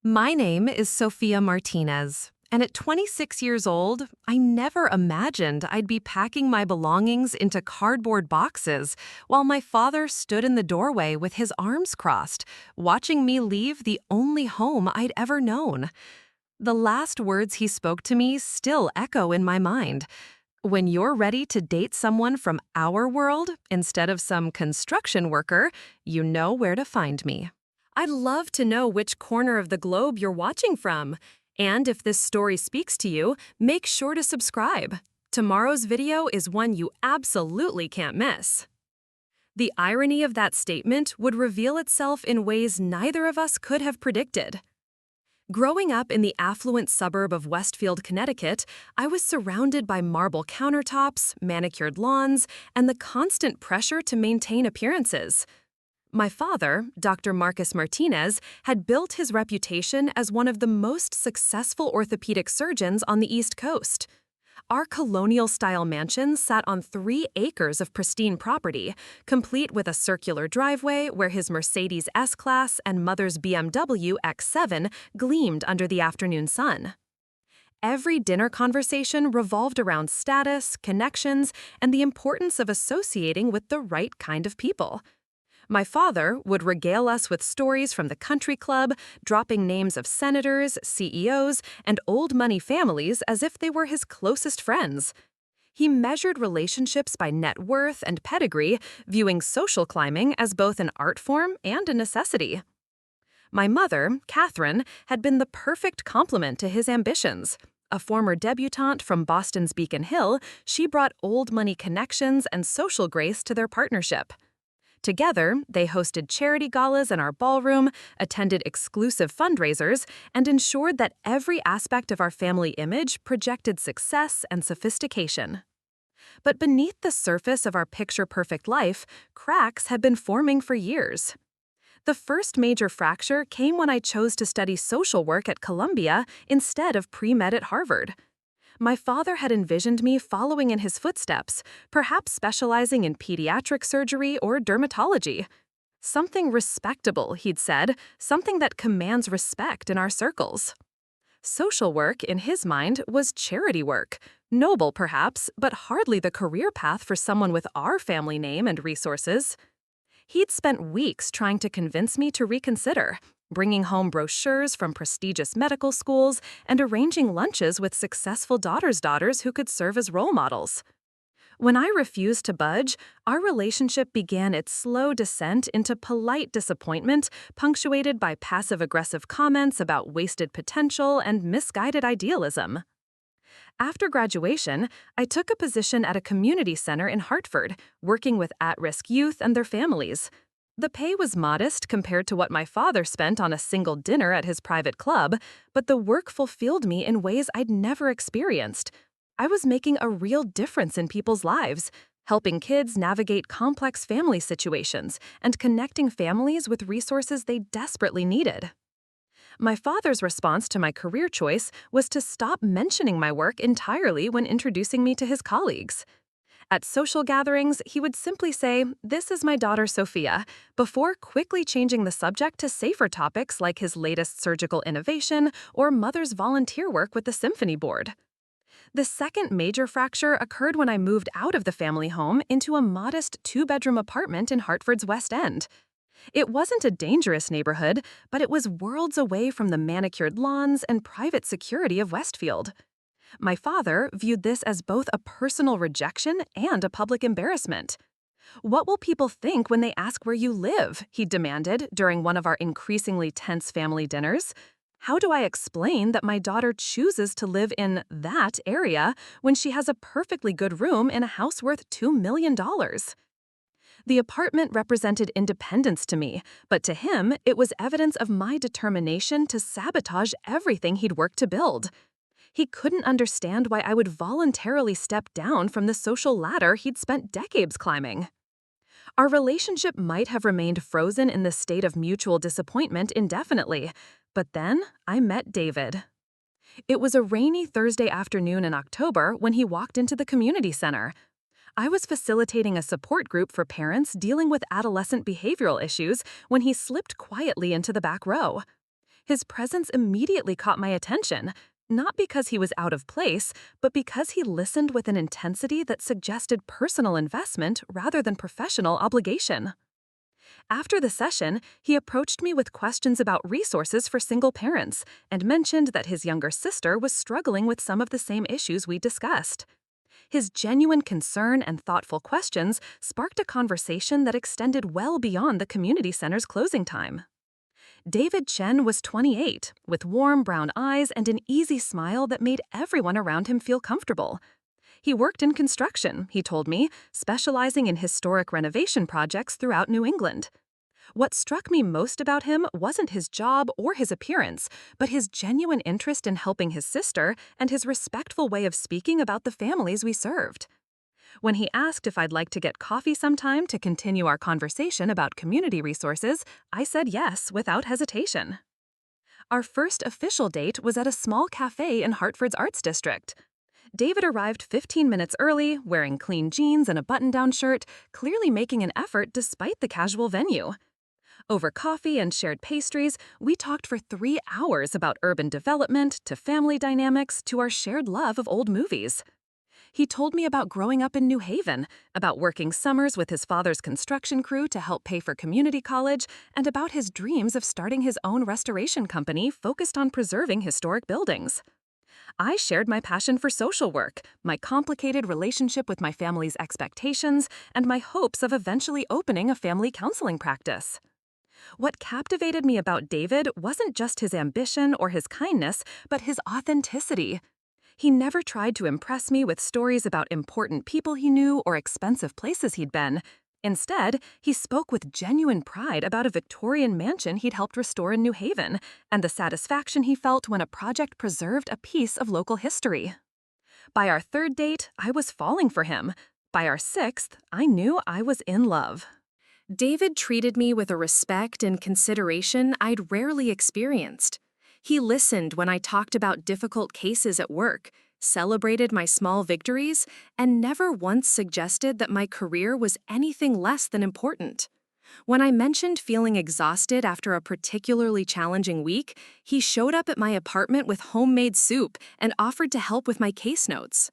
My name is Sophia Martinez, and at 26 years old, I never imagined I'd be packing my belongings into cardboard boxes while my father stood in the doorway with his arms crossed, watching me leave the only home I'd ever known. The last words he spoke to me still echo in my mind. When you're ready to date someone from our world instead of some construction worker, you know where to find me. I'd love to know which corner of the globe you're watching from. And if this story speaks to you, make sure to subscribe. Tomorrow's video is one you absolutely can't miss. The irony of that statement would reveal itself in ways neither of us could have predicted. Growing up in the affluent suburb of Westfield, Connecticut, I was surrounded by marble countertops, manicured lawns, and the constant pressure to maintain appearances. My father, Dr. Marcus Martinez, had built his reputation as one of the most successful orthopedic surgeons on the East Coast. Our colonial-style mansion sat on 3 acres of pristine property, complete with a circular driveway where his Mercedes S-Class and mother's BMW X7 gleamed under the afternoon sun. Every dinner conversation revolved around status, connections, and the importance of associating with the right kind of people. My father would regale us with stories from the country club, dropping names of senators, CEOs, and old money families as if they were his closest friends. He measured relationships by net worth and pedigree, viewing social climbing as both an art form and a necessity. My mother, Catherine, had been the perfect complement to his ambitions. A former debutante from Boston's Beacon Hill, she brought old money connections and social grace to their partnership. Together, they hosted charity galas in our ballroom, attended exclusive fundraisers, and ensured that every aspect of our family image projected success and sophistication. But beneath the surface of our picture-perfect life, cracks had been forming for years. The first major fracture came when I chose to study social work at Columbia instead of pre-med at Harvard. My father had envisioned me following in his footsteps, perhaps specializing in pediatric surgery or dermatology. Something respectable, he'd said, something that commands respect in our circles. Social work, in his mind, was charity work. Noble, perhaps, but hardly the career path for someone with our family name and resources. He'd spent weeks trying to convince me to reconsider, bringing home brochures from prestigious medical schools and arranging lunches with successful daughters who could serve as role models. When I refused to budge, our relationship began its slow descent into polite disappointment, punctuated by passive-aggressive comments about wasted potential and misguided idealism. After graduation, I took a position at a community center in Hartford, working with at-risk youth and their families. The pay was modest compared to what my father spent on a single dinner at his private club, but the work fulfilled me in ways I'd never experienced. I was making a real difference in people's lives, helping kids navigate complex family situations and connecting families with resources they desperately needed. My father's response to my career choice was to stop mentioning my work entirely when introducing me to his colleagues. At social gatherings, he would simply say, "This is my daughter Sophia," before quickly changing the subject to safer topics like his latest surgical innovation or mother's volunteer work with the symphony board. The second major fracture occurred when I moved out of the family home into a modest 2-bedroom apartment in Hartford's West End. It wasn't a dangerous neighborhood, but it was worlds away from the manicured lawns and private security of Westfield. My father viewed this as both a personal rejection and a public embarrassment. "What will people think when they ask where you live?" he demanded during one of our increasingly tense family dinners. "How do I explain that my daughter chooses to live in that area when she has a perfectly good room in a house worth $2 million? The apartment represented independence to me, but to him, it was evidence of my determination to sabotage everything he'd worked to build. He couldn't understand why I would voluntarily step down from the social ladder he'd spent decades climbing. Our relationship might have remained frozen in the state of mutual disappointment indefinitely, but then I met David. It was a rainy Thursday afternoon in October when he walked into the community center. I was facilitating a support group for parents dealing with adolescent behavioral issues when he slipped quietly into the back row. His presence immediately caught my attention, not because he was out of place, but because he listened with an intensity that suggested personal investment rather than professional obligation. After the session, he approached me with questions about resources for single parents and mentioned that his younger sister was struggling with some of the same issues we discussed. His genuine concern and thoughtful questions sparked a conversation that extended well beyond the community center's closing time. David Chen was 28, with warm brown eyes and an easy smile that made everyone around him feel comfortable. He worked in construction, he told me, specializing in historic renovation projects throughout New England. What struck me most about him wasn't his job or his appearance, but his genuine interest in helping his sister and his respectful way of speaking about the families we served. When he asked if I'd like to get coffee sometime to continue our conversation about community resources, I said yes without hesitation. Our first official date was at a small cafe in Hartford's Arts District. David arrived 15 minutes early, wearing clean jeans and a button-down shirt, clearly making an effort despite the casual venue. Over coffee and shared pastries, we talked for 3 hours about urban development, to family dynamics, to our shared love of old movies. He told me about growing up in New Haven, about working summers with his father's construction crew to help pay for community college, and about his dreams of starting his own restoration company focused on preserving historic buildings. I shared my passion for social work, my complicated relationship with my family's expectations, and my hopes of eventually opening a family counseling practice. What captivated me about David wasn't just his ambition or his kindness, but his authenticity. He never tried to impress me with stories about important people he knew or expensive places he'd been. Instead, he spoke with genuine pride about a Victorian mansion he'd helped restore in New Haven, and the satisfaction he felt when a project preserved a piece of local history. By our third date, I was falling for him. By our sixth, I knew I was in love. David treated me with a respect and consideration I'd rarely experienced. He listened when I talked about difficult cases at work, celebrated my small victories, and never once suggested that my career was anything less than important. When I mentioned feeling exhausted after a particularly challenging week, he showed up at my apartment with homemade soup and offered to help with my case notes.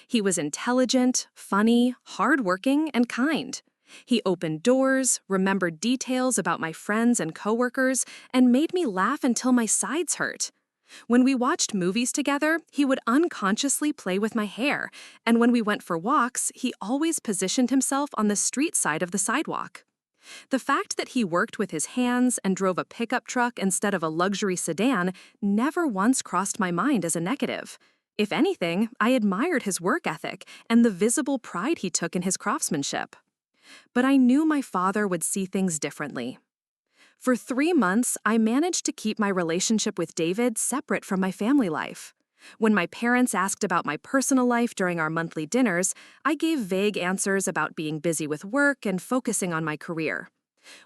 He was intelligent, funny, hardworking, and kind. He opened doors, remembered details about my friends and coworkers, and made me laugh until my sides hurt. When we watched movies together, he would unconsciously play with my hair, and when we went for walks, he always positioned himself on the street side of the sidewalk. The fact that he worked with his hands and drove a pickup truck instead of a luxury sedan never once crossed my mind as a negative. If anything, I admired his work ethic and the visible pride he took in his craftsmanship. But I knew my father would see things differently. For 3 months, I managed to keep my relationship with David separate from my family life. When my parents asked about my personal life during our monthly dinners, I gave vague answers about being busy with work and focusing on my career.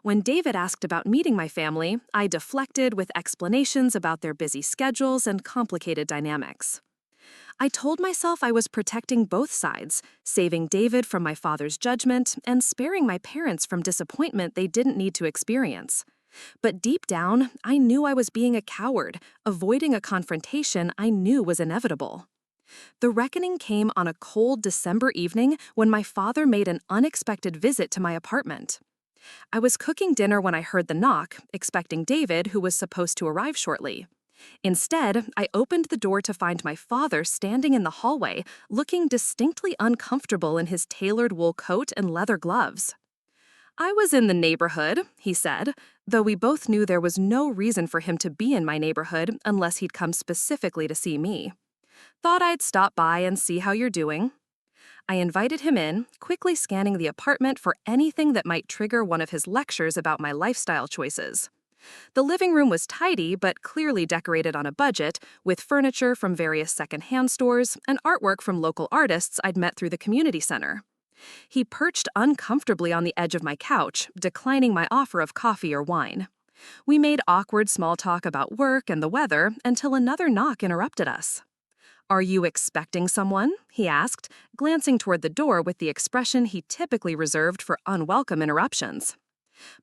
When David asked about meeting my family, I deflected with explanations about their busy schedules and complicated dynamics. I told myself I was protecting both sides, saving David from my father's judgment and sparing my parents from disappointment they didn't need to experience. But deep down, I knew I was being a coward, avoiding a confrontation I knew was inevitable. The reckoning came on a cold December evening when my father made an unexpected visit to my apartment. I was cooking dinner when I heard the knock, expecting David, who was supposed to arrive shortly. Instead, I opened the door to find my father standing in the hallway, looking distinctly uncomfortable in his tailored wool coat and leather gloves. "I was in the neighborhood," he said, though we both knew there was no reason for him to be in my neighborhood unless he'd come specifically to see me. "Thought I'd stop by and see how you're doing." I invited him in, quickly scanning the apartment for anything that might trigger one of his lectures about my lifestyle choices. The living room was tidy but clearly decorated on a budget, with furniture from various second-hand stores and artwork from local artists I'd met through the community center. He perched uncomfortably on the edge of my couch, declining my offer of coffee or wine. We made awkward small talk about work and the weather until another knock interrupted us. "Are you expecting someone?" he asked, glancing toward the door with the expression he typically reserved for unwelcome interruptions.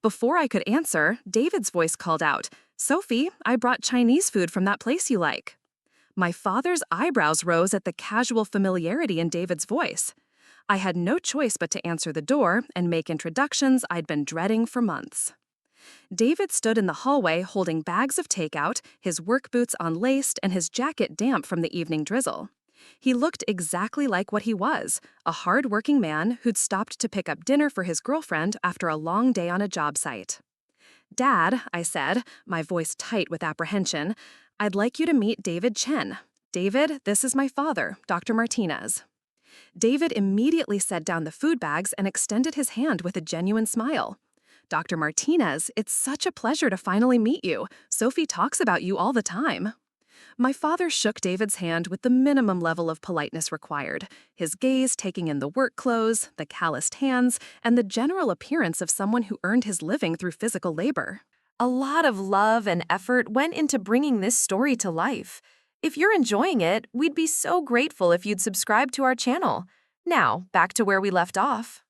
Before I could answer, David's voice called out, Sophie, I brought Chinese food from that place you like. My father's eyebrows rose at the casual familiarity in David's voice. I had no choice but to answer the door and make introductions I'd been dreading for months. David stood in the hallway holding bags of takeout, his work boots unlaced and his jacket damp from the evening drizzle. He looked exactly like what he was, a hard-working man who'd stopped to pick up dinner for his girlfriend after a long day on a job site. "Dad," I said, my voice tight with apprehension, "I'd like you to meet David Chen. David, this is my father, Dr. Martinez." David immediately set down the food bags and extended his hand with a genuine smile. "Dr. Martinez, it's such a pleasure to finally meet you. Sophie talks about you all the time." My father shook David's hand with the minimum level of politeness required, his gaze taking in the work clothes, the calloused hands, and the general appearance of someone who earned his living through physical labor. A lot of love and effort went into bringing this story to life. If you're enjoying it, we'd be so grateful if you'd subscribe to our channel. Now, back to where we left off.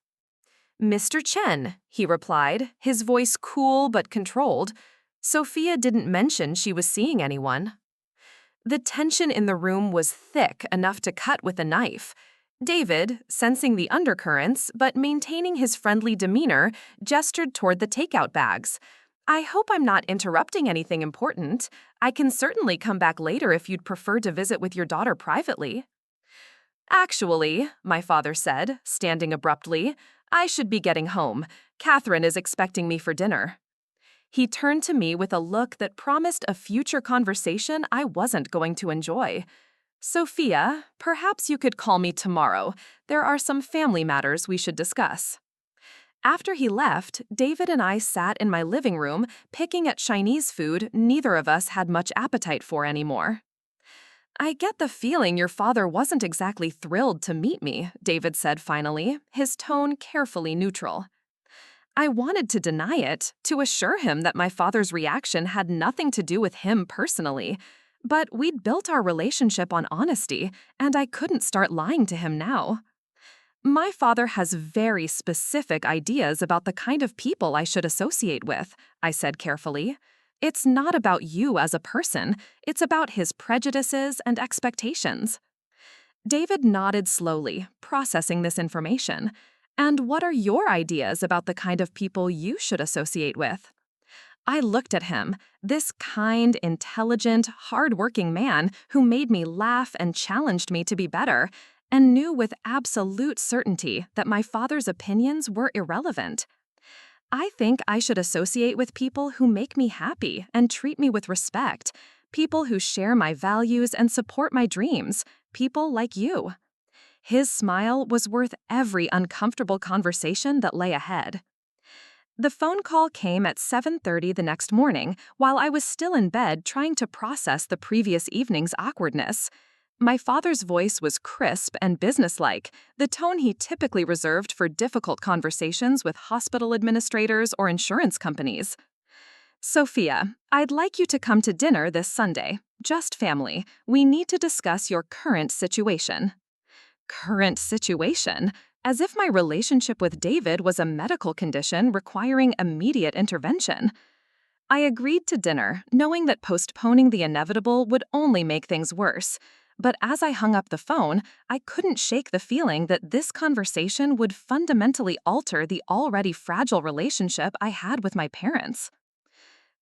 "Mr. Chen," he replied, his voice cool but controlled. Sophia didn't mention she was seeing anyone. The tension in the room was thick enough to cut with a knife. David, sensing the undercurrents but maintaining his friendly demeanor, gestured toward the takeout bags. "I hope I'm not interrupting anything important. I can certainly come back later if you'd prefer to visit with your daughter privately." "Actually," my father said, standing abruptly, "I should be getting home. Catherine is expecting me for dinner." He turned to me with a look that promised a future conversation I wasn't going to enjoy. "Sophia, perhaps you could call me tomorrow. There are some family matters we should discuss." After he left, David and I sat in my living room, picking at Chinese food neither of us had much appetite for anymore. "I get the feeling your father wasn't exactly thrilled to meet me," David said finally, his tone carefully neutral. I wanted to deny it, to assure him that my father's reaction had nothing to do with him personally. But we'd built our relationship on honesty, and I couldn't start lying to him now. "My father has very specific ideas about the kind of people I should associate with," I said carefully. "It's not about you as a person, it's about his prejudices and expectations." David nodded slowly, processing this information. "And what are your ideas about the kind of people you should associate with?" I looked at him, this kind, intelligent, hard-working man who made me laugh and challenged me to be better, and knew with absolute certainty that my father's opinions were irrelevant. "I think I should associate with people who make me happy and treat me with respect, people who share my values and support my dreams, people like you." His smile was worth every uncomfortable conversation that lay ahead. The phone call came at 7:30 the next morning, while I was still in bed trying to process the previous evening's awkwardness. My father's voice was crisp and businesslike, the tone he typically reserved for difficult conversations with hospital administrators or insurance companies. "Sophia, I'd like you to come to dinner this Sunday. Just family. We need to discuss your current situation." Current situation? As if my relationship with David was a medical condition requiring immediate intervention. I agreed to dinner, knowing that postponing the inevitable would only make things worse. But as I hung up the phone, I couldn't shake the feeling that this conversation would fundamentally alter the already fragile relationship I had with my parents.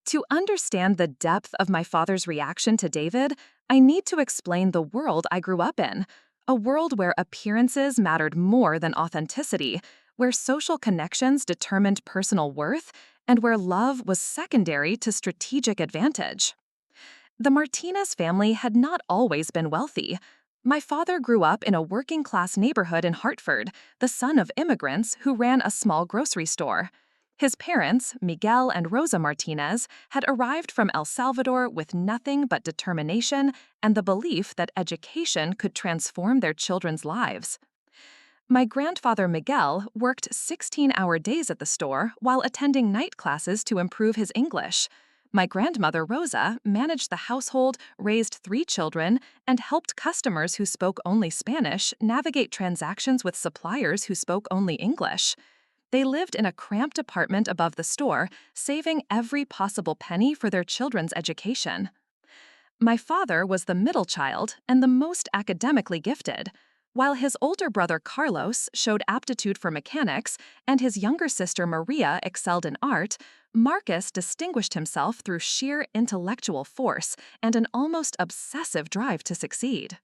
To understand the depth of my father's reaction to David, I need to explain the world I grew up in. A world where appearances mattered more than authenticity, where social connections determined personal worth, and where love was secondary to strategic advantage. The Martinez family had not always been wealthy. My father grew up in a working-class neighborhood in Hartford, the son of immigrants who ran a small grocery store. His parents, Miguel and Rosa Martinez, had arrived from El Salvador with nothing but determination and the belief that education could transform their children's lives. My grandfather Miguel worked 16-hour days at the store while attending night classes to improve his English. My grandmother Rosa managed the household, raised 3 children, and helped customers who spoke only Spanish navigate transactions with suppliers who spoke only English. They lived in a cramped apartment above the store, saving every possible penny for their children's education. My father was the middle child and the most academically gifted. While his older brother Carlos showed aptitude for mechanics and his younger sister Maria excelled in art, Marcus distinguished himself through sheer intellectual force and an almost obsessive drive to succeed.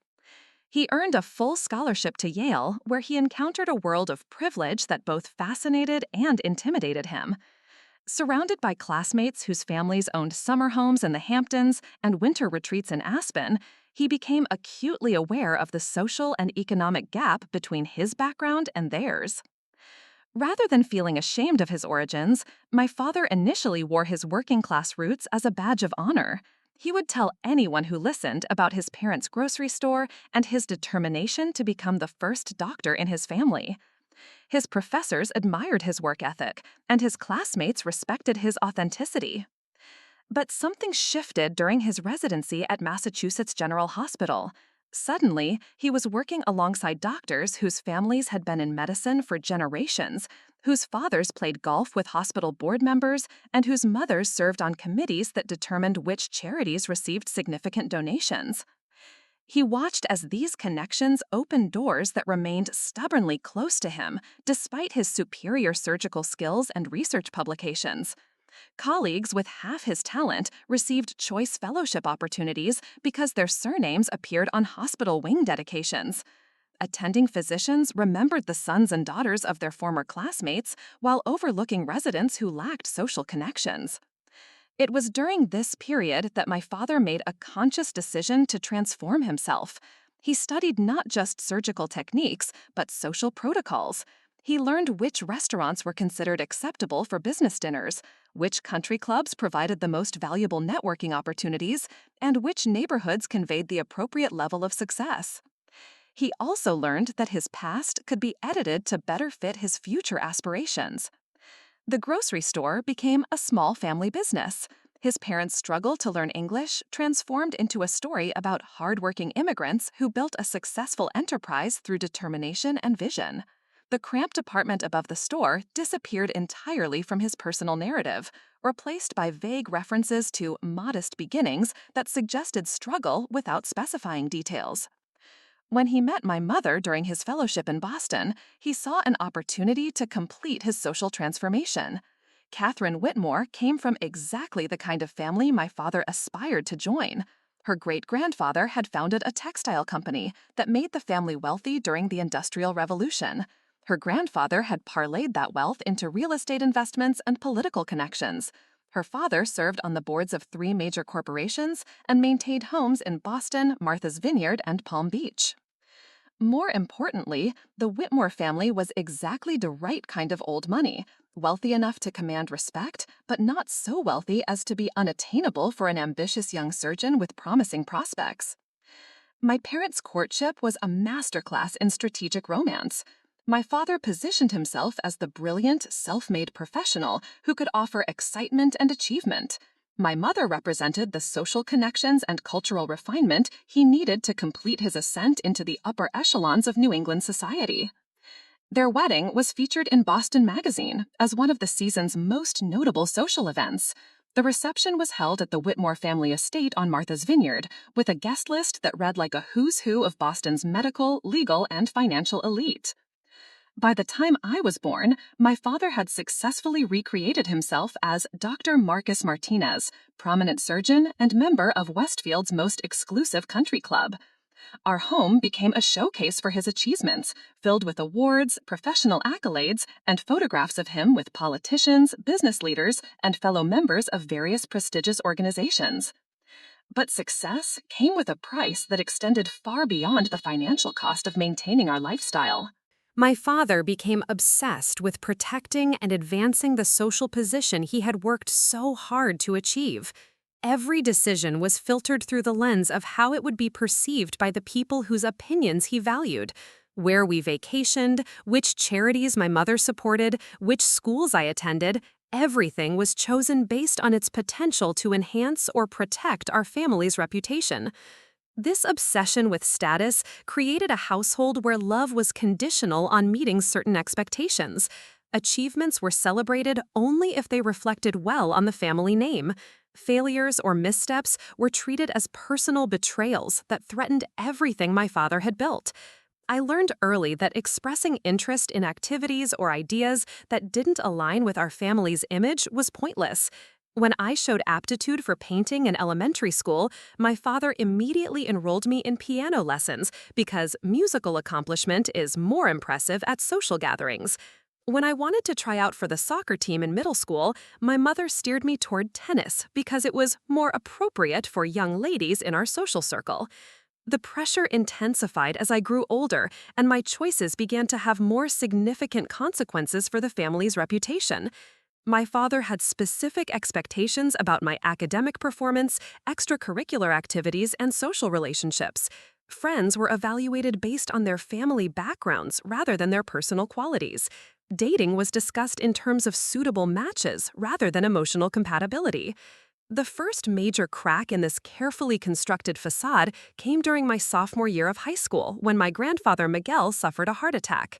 He earned a full scholarship to Yale, where he encountered a world of privilege that both fascinated and intimidated him. Surrounded by classmates whose families owned summer homes in the Hamptons and winter retreats in Aspen, he became acutely aware of the social and economic gap between his background and theirs. Rather than feeling ashamed of his origins, my father initially wore his working-class roots as a badge of honor. He would tell anyone who listened about his parents' grocery store and his determination to become the first doctor in his family. His professors admired his work ethic, and his classmates respected his authenticity. But something shifted during his residency at Massachusetts General Hospital. Suddenly, he was working alongside doctors whose families had been in medicine for generations, whose fathers played golf with hospital board members, and whose mothers served on committees that determined which charities received significant donations. He watched as these connections opened doors that remained stubbornly close to him, despite his superior surgical skills and research publications. Colleagues with half his talent received choice fellowship opportunities because their surnames appeared on hospital wing dedications. Attending physicians remembered the sons and daughters of their former classmates while overlooking residents who lacked social connections. It was during this period that my father made a conscious decision to transform himself. He studied not just surgical techniques, but social protocols. He learned which restaurants were considered acceptable for business dinners, which country clubs provided the most valuable networking opportunities, and which neighborhoods conveyed the appropriate level of success. He also learned that his past could be edited to better fit his future aspirations. The grocery store became a small family business. His parents' struggle to learn English transformed into a story about hardworking immigrants who built a successful enterprise through determination and vision. The cramped apartment above the store disappeared entirely from his personal narrative, replaced by vague references to modest beginnings that suggested struggle without specifying details. When he met my mother during his fellowship in Boston, he saw an opportunity to complete his social transformation. Catherine Whitmore came from exactly the kind of family my father aspired to join. Her great-grandfather had founded a textile company that made the family wealthy during the Industrial Revolution. Her grandfather had parlayed that wealth into real estate investments and political connections. Her father served on the boards of 3 major corporations and maintained homes in Boston, Martha's Vineyard, and Palm Beach. More importantly, the Whitmore family was exactly the right kind of old money, wealthy enough to command respect, but not so wealthy as to be unattainable for an ambitious young surgeon with promising prospects. My parents' courtship was a masterclass in strategic romance. My father positioned himself as the brilliant, self-made professional who could offer excitement and achievement. My mother represented the social connections and cultural refinement he needed to complete his ascent into the upper echelons of New England society. Their wedding was featured in Boston Magazine as one of the season's most notable social events. The reception was held at the Whitmore family estate on Martha's Vineyard, with a guest list that read like a who's who of Boston's medical, legal, and financial elite. By the time I was born, my father had successfully recreated himself as Dr. Marcus Martinez, prominent surgeon and member of Westfield's most exclusive country club. Our home became a showcase for his achievements, filled with awards, professional accolades, and photographs of him with politicians, business leaders, and fellow members of various prestigious organizations. But success came with a price that extended far beyond the financial cost of maintaining our lifestyle. My father became obsessed with protecting and advancing the social position he had worked so hard to achieve. Every decision was filtered through the lens of how it would be perceived by the people whose opinions he valued. Where we vacationed, which charities my mother supported, which schools I attended, everything was chosen based on its potential to enhance or protect our family's reputation. This obsession with status created a household where love was conditional on meeting certain expectations. Achievements were celebrated only if they reflected well on the family name. Failures or missteps were treated as personal betrayals that threatened everything my father had built. I learned early that expressing interest in activities or ideas that didn't align with our family's image was pointless. When I showed aptitude for painting in elementary school, my father immediately enrolled me in piano lessons because musical accomplishment is more impressive at social gatherings. When I wanted to try out for the soccer team in middle school, my mother steered me toward tennis because it was more appropriate for young ladies in our social circle. The pressure intensified as I grew older, and my choices began to have more significant consequences for the family's reputation. My father had specific expectations about my academic performance, extracurricular activities, and social relationships. Friends were evaluated based on their family backgrounds rather than their personal qualities. Dating was discussed in terms of suitable matches rather than emotional compatibility. The first major crack in this carefully constructed facade came during my sophomore year of high school when my grandfather Miguel suffered a heart attack.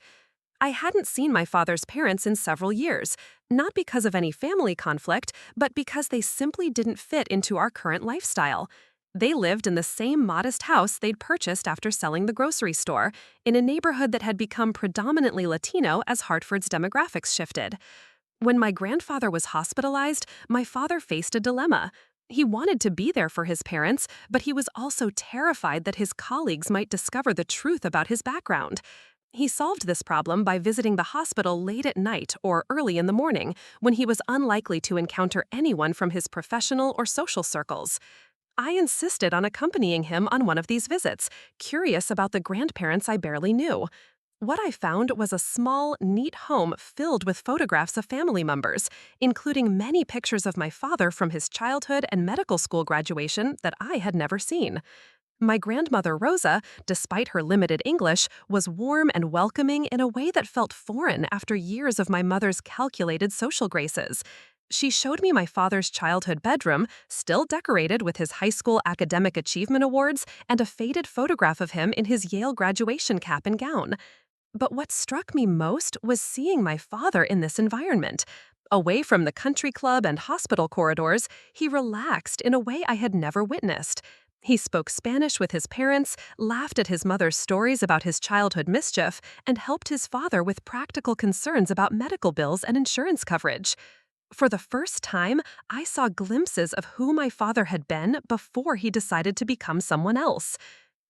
I hadn't seen my father's parents in several years, not because of any family conflict, but because they simply didn't fit into our current lifestyle. They lived in the same modest house they'd purchased after selling the grocery store, in a neighborhood that had become predominantly Latino as Hartford's demographics shifted. When my grandfather was hospitalized, my father faced a dilemma. He wanted to be there for his parents, but he was also terrified that his colleagues might discover the truth about his background. He solved this problem by visiting the hospital late at night or early in the morning, when he was unlikely to encounter anyone from his professional or social circles. I insisted on accompanying him on one of these visits, curious about the grandparents I barely knew. What I found was a small, neat home filled with photographs of family members, including many pictures of my father from his childhood and medical school graduation that I had never seen. My grandmother Rosa, despite her limited English, was warm and welcoming in a way that felt foreign after years of my mother's calculated social graces. She showed me my father's childhood bedroom, still decorated with his high school academic achievement awards and a faded photograph of him in his Yale graduation cap and gown. But what struck me most was seeing my father in this environment. Away from the country club and hospital corridors, he relaxed in a way I had never witnessed. He spoke Spanish with his parents, laughed at his mother's stories about his childhood mischief, and helped his father with practical concerns about medical bills and insurance coverage. For the first time, I saw glimpses of who my father had been before he decided to become someone else.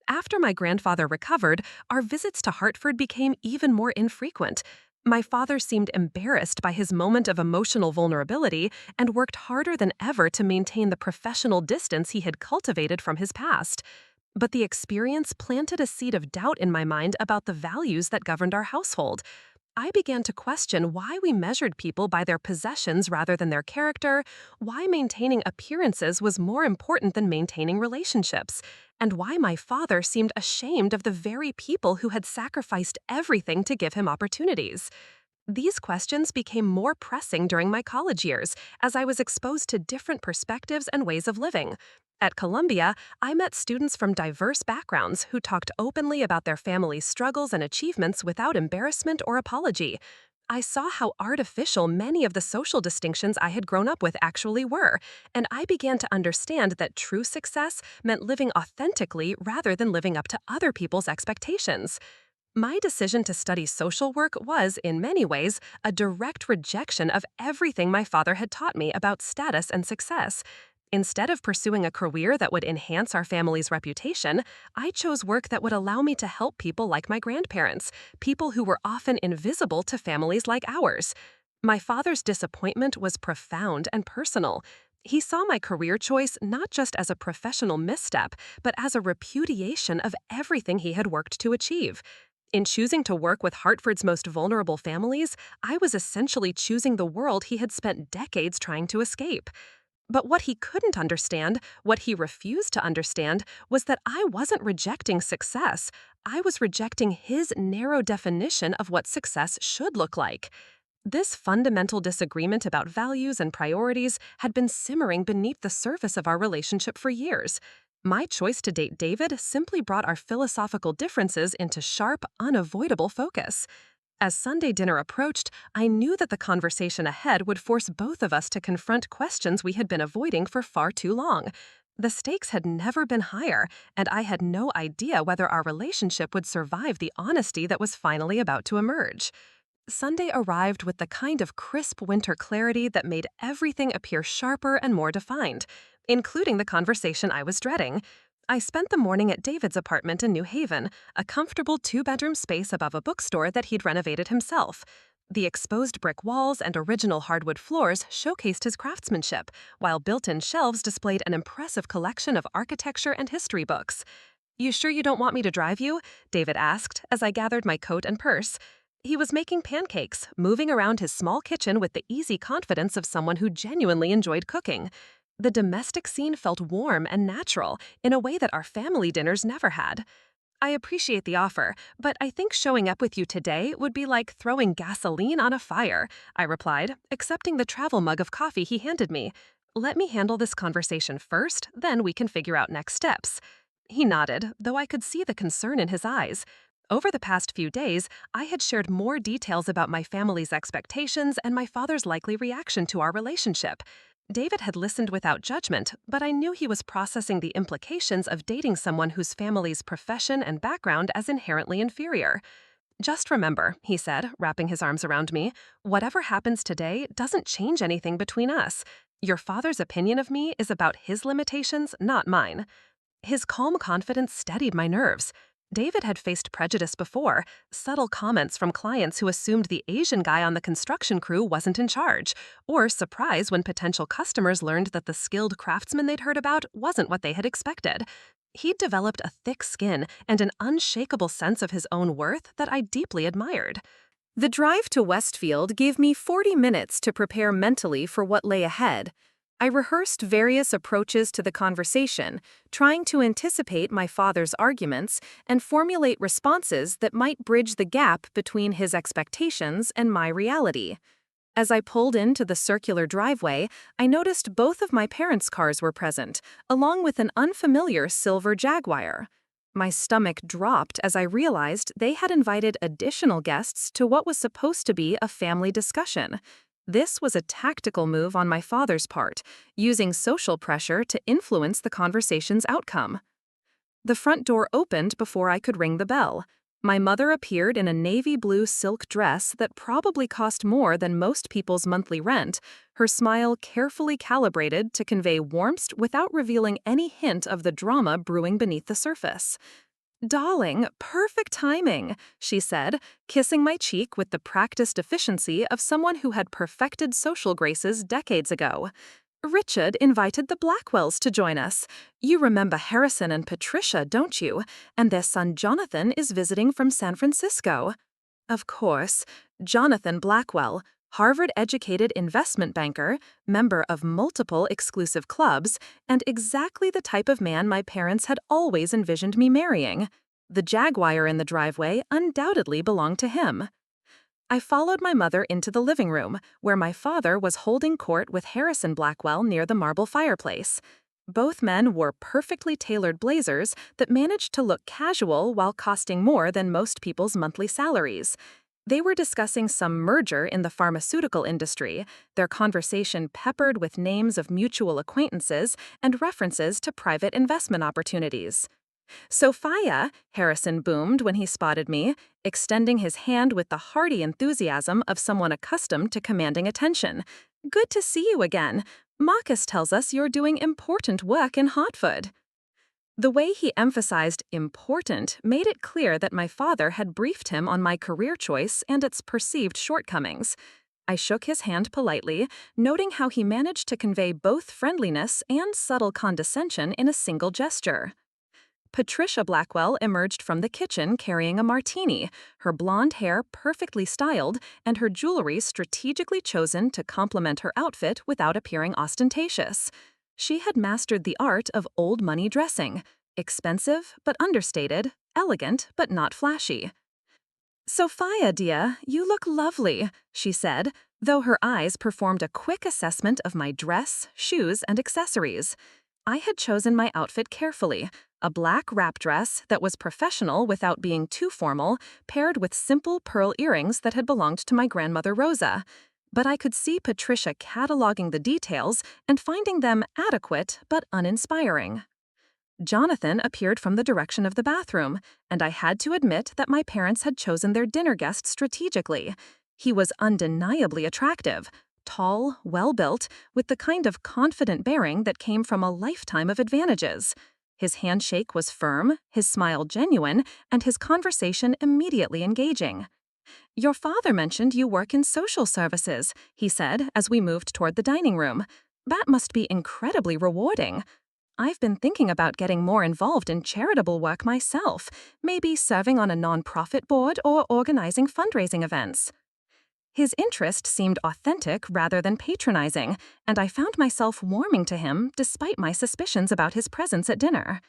After my grandfather recovered, our visits to Hartford became even more infrequent. My father seemed embarrassed by his moment of emotional vulnerability and worked harder than ever to maintain the professional distance he had cultivated from his past. But the experience planted a seed of doubt in my mind about the values that governed our household. I began to question why we measured people by their possessions rather than their character, why maintaining appearances was more important than maintaining relationships, and why my father seemed ashamed of the very people who had sacrificed everything to give him opportunities. These questions became more pressing during my college years as I was exposed to different perspectives and ways of living. At Columbia, I met students from diverse backgrounds who talked openly about their family's struggles and achievements without embarrassment or apology. I saw how artificial many of the social distinctions I had grown up with actually were, and I began to understand that true success meant living authentically rather than living up to other people's expectations. My decision to study social work was, in many ways, a direct rejection of everything my father had taught me about status and success. Instead of pursuing a career that would enhance our family's reputation, I chose work that would allow me to help people like my grandparents, people who were often invisible to families like ours. My father's disappointment was profound and personal. He saw my career choice not just as a professional misstep, but as a repudiation of everything he had worked to achieve. In choosing to work with Hartford's most vulnerable families, I was essentially choosing the world he had spent decades trying to escape. But what he couldn't understand, what he refused to understand, was that I wasn't rejecting success. I was rejecting his narrow definition of what success should look like. This fundamental disagreement about values and priorities had been simmering beneath the surface of our relationship for years. My choice to date David simply brought our philosophical differences into sharp, unavoidable focus. As Sunday dinner approached, I knew that the conversation ahead would force both of us to confront questions we had been avoiding for far too long. The stakes had never been higher, and I had no idea whether our relationship would survive the honesty that was finally about to emerge. Sunday arrived with the kind of crisp winter clarity that made everything appear sharper and more defined, including the conversation I was dreading. I spent the morning at David's apartment in New Haven, a comfortable two-bedroom space above a bookstore that he'd renovated himself. The exposed brick walls and original hardwood floors showcased his craftsmanship, while built-in shelves displayed an impressive collection of architecture and history books. "You sure you don't want me to drive you?" David asked as I gathered my coat and purse. He was making pancakes, moving around his small kitchen with the easy confidence of someone who genuinely enjoyed cooking. The domestic scene felt warm and natural in a way that our family dinners never had. "I appreciate the offer, but I think showing up with you today would be like throwing gasoline on a fire," I replied, accepting the travel mug of coffee he handed me. "Let me handle this conversation first, then we can figure out next steps." He nodded, though I could see the concern in his eyes. Over the past few days, I had shared more details about my family's expectations and my father's likely reaction to our relationship. David had listened without judgment, but I knew he was processing the implications of dating someone whose family's profession and background as inherently inferior. "Just remember," he said, wrapping his arms around me, "whatever happens today doesn't change anything between us. Your father's opinion of me is about his limitations, not mine." His calm confidence steadied my nerves. David had faced prejudice before, subtle comments from clients who assumed the Asian guy on the construction crew wasn't in charge, or surprise when potential customers learned that the skilled craftsman they'd heard about wasn't what they had expected. He'd developed a thick skin and an unshakable sense of his own worth that I deeply admired. The drive to Westfield gave me 40 minutes to prepare mentally for what lay ahead. I rehearsed various approaches to the conversation, trying to anticipate my father's arguments and formulate responses that might bridge the gap between his expectations and my reality. As I pulled into the circular driveway, I noticed both of my parents' cars were present, along with an unfamiliar silver Jaguar. My stomach dropped as I realized they had invited additional guests to what was supposed to be a family discussion. This was a tactical move on my father's part, using social pressure to influence the conversation's outcome. The front door opened before I could ring the bell. My mother appeared in a navy blue silk dress that probably cost more than most people's monthly rent, her smile carefully calibrated to convey warmth without revealing any hint of the drama brewing beneath the surface. "Darling, perfect timing," she said, kissing my cheek with the practiced efficiency of someone who had perfected social graces decades ago. "Richard invited the Blackwells to join us. You remember Harrison and Patricia, don't you? And their son Jonathan is visiting from San Francisco." Of course, Jonathan Blackwell, Harvard-educated investment banker, member of multiple exclusive clubs, and exactly the type of man my parents had always envisioned me marrying. The Jaguar in the driveway undoubtedly belonged to him. I followed my mother into the living room, where my father was holding court with Harrison Blackwell near the marble fireplace. Both men wore perfectly tailored blazers that managed to look casual while costing more than most people's monthly salaries. They were discussing some merger in the pharmaceutical industry, their conversation peppered with names of mutual acquaintances and references to private investment opportunities. "Sophia," Harrison boomed when he spotted me, extending his hand with the hearty enthusiasm of someone accustomed to commanding attention. "Good to see you again. Marcus tells us you're doing important work in Hartford." The way he emphasized important made it clear that my father had briefed him on my career choice and its perceived shortcomings. I shook his hand politely, noting how he managed to convey both friendliness and subtle condescension in a single gesture. Patricia Blackwell emerged from the kitchen carrying a martini, her blonde hair perfectly styled and her jewelry strategically chosen to complement her outfit without appearing ostentatious. She had mastered the art of old money dressing, expensive but understated, elegant but not flashy. "Sophia, dear, you look lovely," she said, though her eyes performed a quick assessment of my dress, shoes, and accessories. I had chosen my outfit carefully, A black wrap dress that was professional without being too formal, paired with simple pearl earrings that had belonged to my grandmother Rosa. But I could see Patricia cataloging the details and finding them adequate but uninspiring. Jonathan appeared from the direction of the bathroom, and I had to admit that my parents had chosen their dinner guest strategically. He was undeniably attractive, tall, well-built, with the kind of confident bearing that came from a lifetime of advantages. His handshake was firm, his smile genuine, and his conversation immediately engaging. "Your father mentioned you work in social services," he said as we moved toward the dining room. "That must be incredibly rewarding. I've been thinking about getting more involved in charitable work myself, maybe serving on a nonprofit board or organizing fundraising events." His interest seemed authentic rather than patronizing, and I found myself warming to him despite my suspicions about his presence at dinner.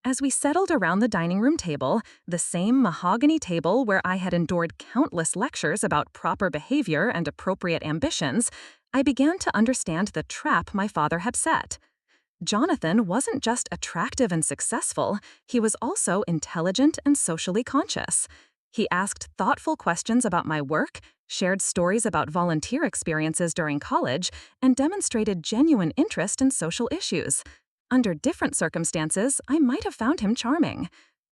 As we settled around the dining room table, the same mahogany table where I had endured countless lectures about proper behavior and appropriate ambitions, I began to understand the trap my father had set. Jonathan wasn't just attractive and successful, he was also intelligent and socially conscious. He asked thoughtful questions about my work, shared stories about volunteer experiences during college, and demonstrated genuine interest in social issues. Under different circumstances, I might have found him charming.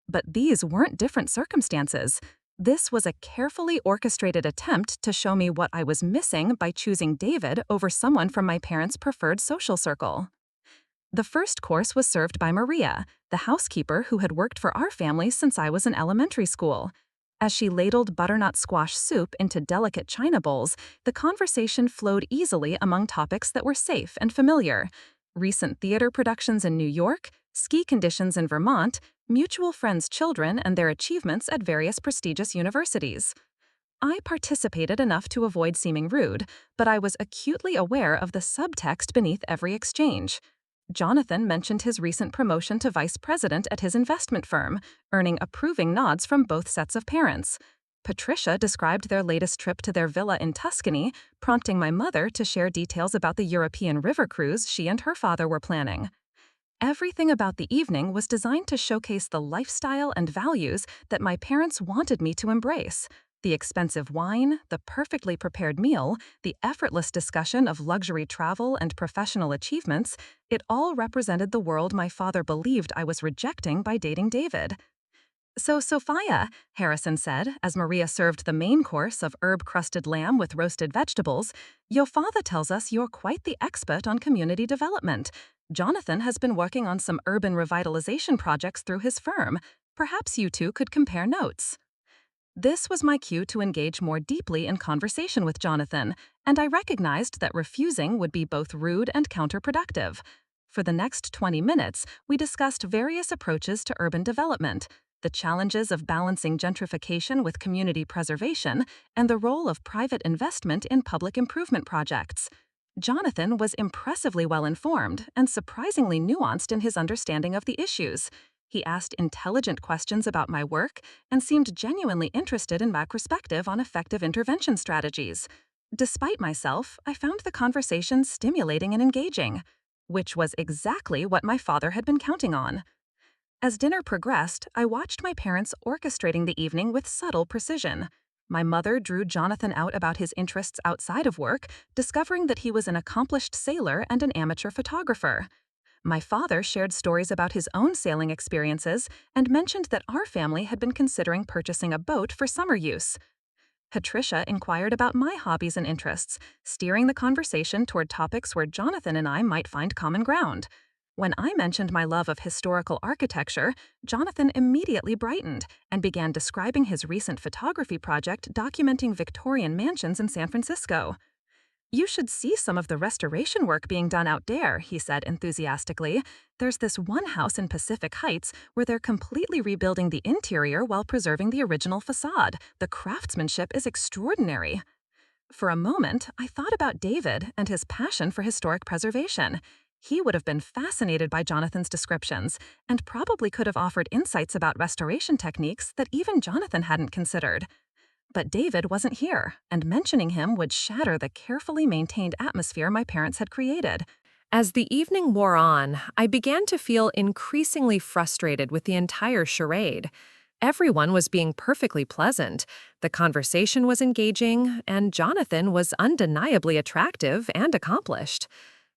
But these weren't different circumstances. This was a carefully orchestrated attempt to show me what I was missing by choosing David over someone from my parents' preferred social circle. The first course was served by Maria, the housekeeper who had worked for our family since I was in elementary school. As she ladled butternut squash soup into delicate china bowls, the conversation flowed easily among topics that were safe and familiar. Recent theater productions in New York, ski conditions in Vermont, mutual friends' children and their achievements at various prestigious universities. I participated enough to avoid seeming rude, but I was acutely aware of the subtext beneath every exchange. Jonathan mentioned his recent promotion to vice president at his investment firm, earning approving nods from both sets of parents. Patricia described their latest trip to their villa in Tuscany, prompting my mother to share details about the European river cruise she and her father were planning. Everything about the evening was designed to showcase the lifestyle and values that my parents wanted me to embrace. The expensive wine, the perfectly prepared meal, the effortless discussion of luxury travel and professional achievements, it all represented the world my father believed I was rejecting by dating David. "So, Sophia," Harrison said, as Maria served the main course of herb-crusted lamb with roasted vegetables, "your father tells us you're quite the expert on community development. Jonathan has been working on some urban revitalization projects through his firm. Perhaps you two could compare notes." This was my cue to engage more deeply in conversation with Jonathan, and I recognized that refusing would be both rude and counterproductive. For the next 20 minutes, we discussed various approaches to urban development, the challenges of balancing gentrification with community preservation, and the role of private investment in public improvement projects. Jonathan was impressively well-informed and surprisingly nuanced in his understanding of the issues. He asked intelligent questions about my work and seemed genuinely interested in my perspective on effective intervention strategies. Despite myself, I found the conversation stimulating and engaging, which was exactly what my father had been counting on. As dinner progressed, I watched my parents orchestrating the evening with subtle precision. My mother drew Jonathan out about his interests outside of work, discovering that he was an accomplished sailor and an amateur photographer. My father shared stories about his own sailing experiences and mentioned that our family had been considering purchasing a boat for summer use. Patricia inquired about my hobbies and interests, steering the conversation toward topics where Jonathan and I might find common ground. When I mentioned my love of historical architecture, Jonathan immediately brightened and began describing his recent photography project documenting Victorian mansions in San Francisco. "You should see some of the restoration work being done out there," he said enthusiastically. "There's this one house in Pacific Heights where they're completely rebuilding the interior while preserving the original facade. The craftsmanship is extraordinary." For a moment, I thought about David and his passion for historic preservation. He would have been fascinated by Jonathan's descriptions and probably could have offered insights about restoration techniques that even Jonathan hadn't considered. But David wasn't here, and mentioning him would shatter the carefully maintained atmosphere my parents had created. As the evening wore on, I began to feel increasingly frustrated with the entire charade. Everyone was being perfectly pleasant, the conversation was engaging, and Jonathan was undeniably attractive and accomplished.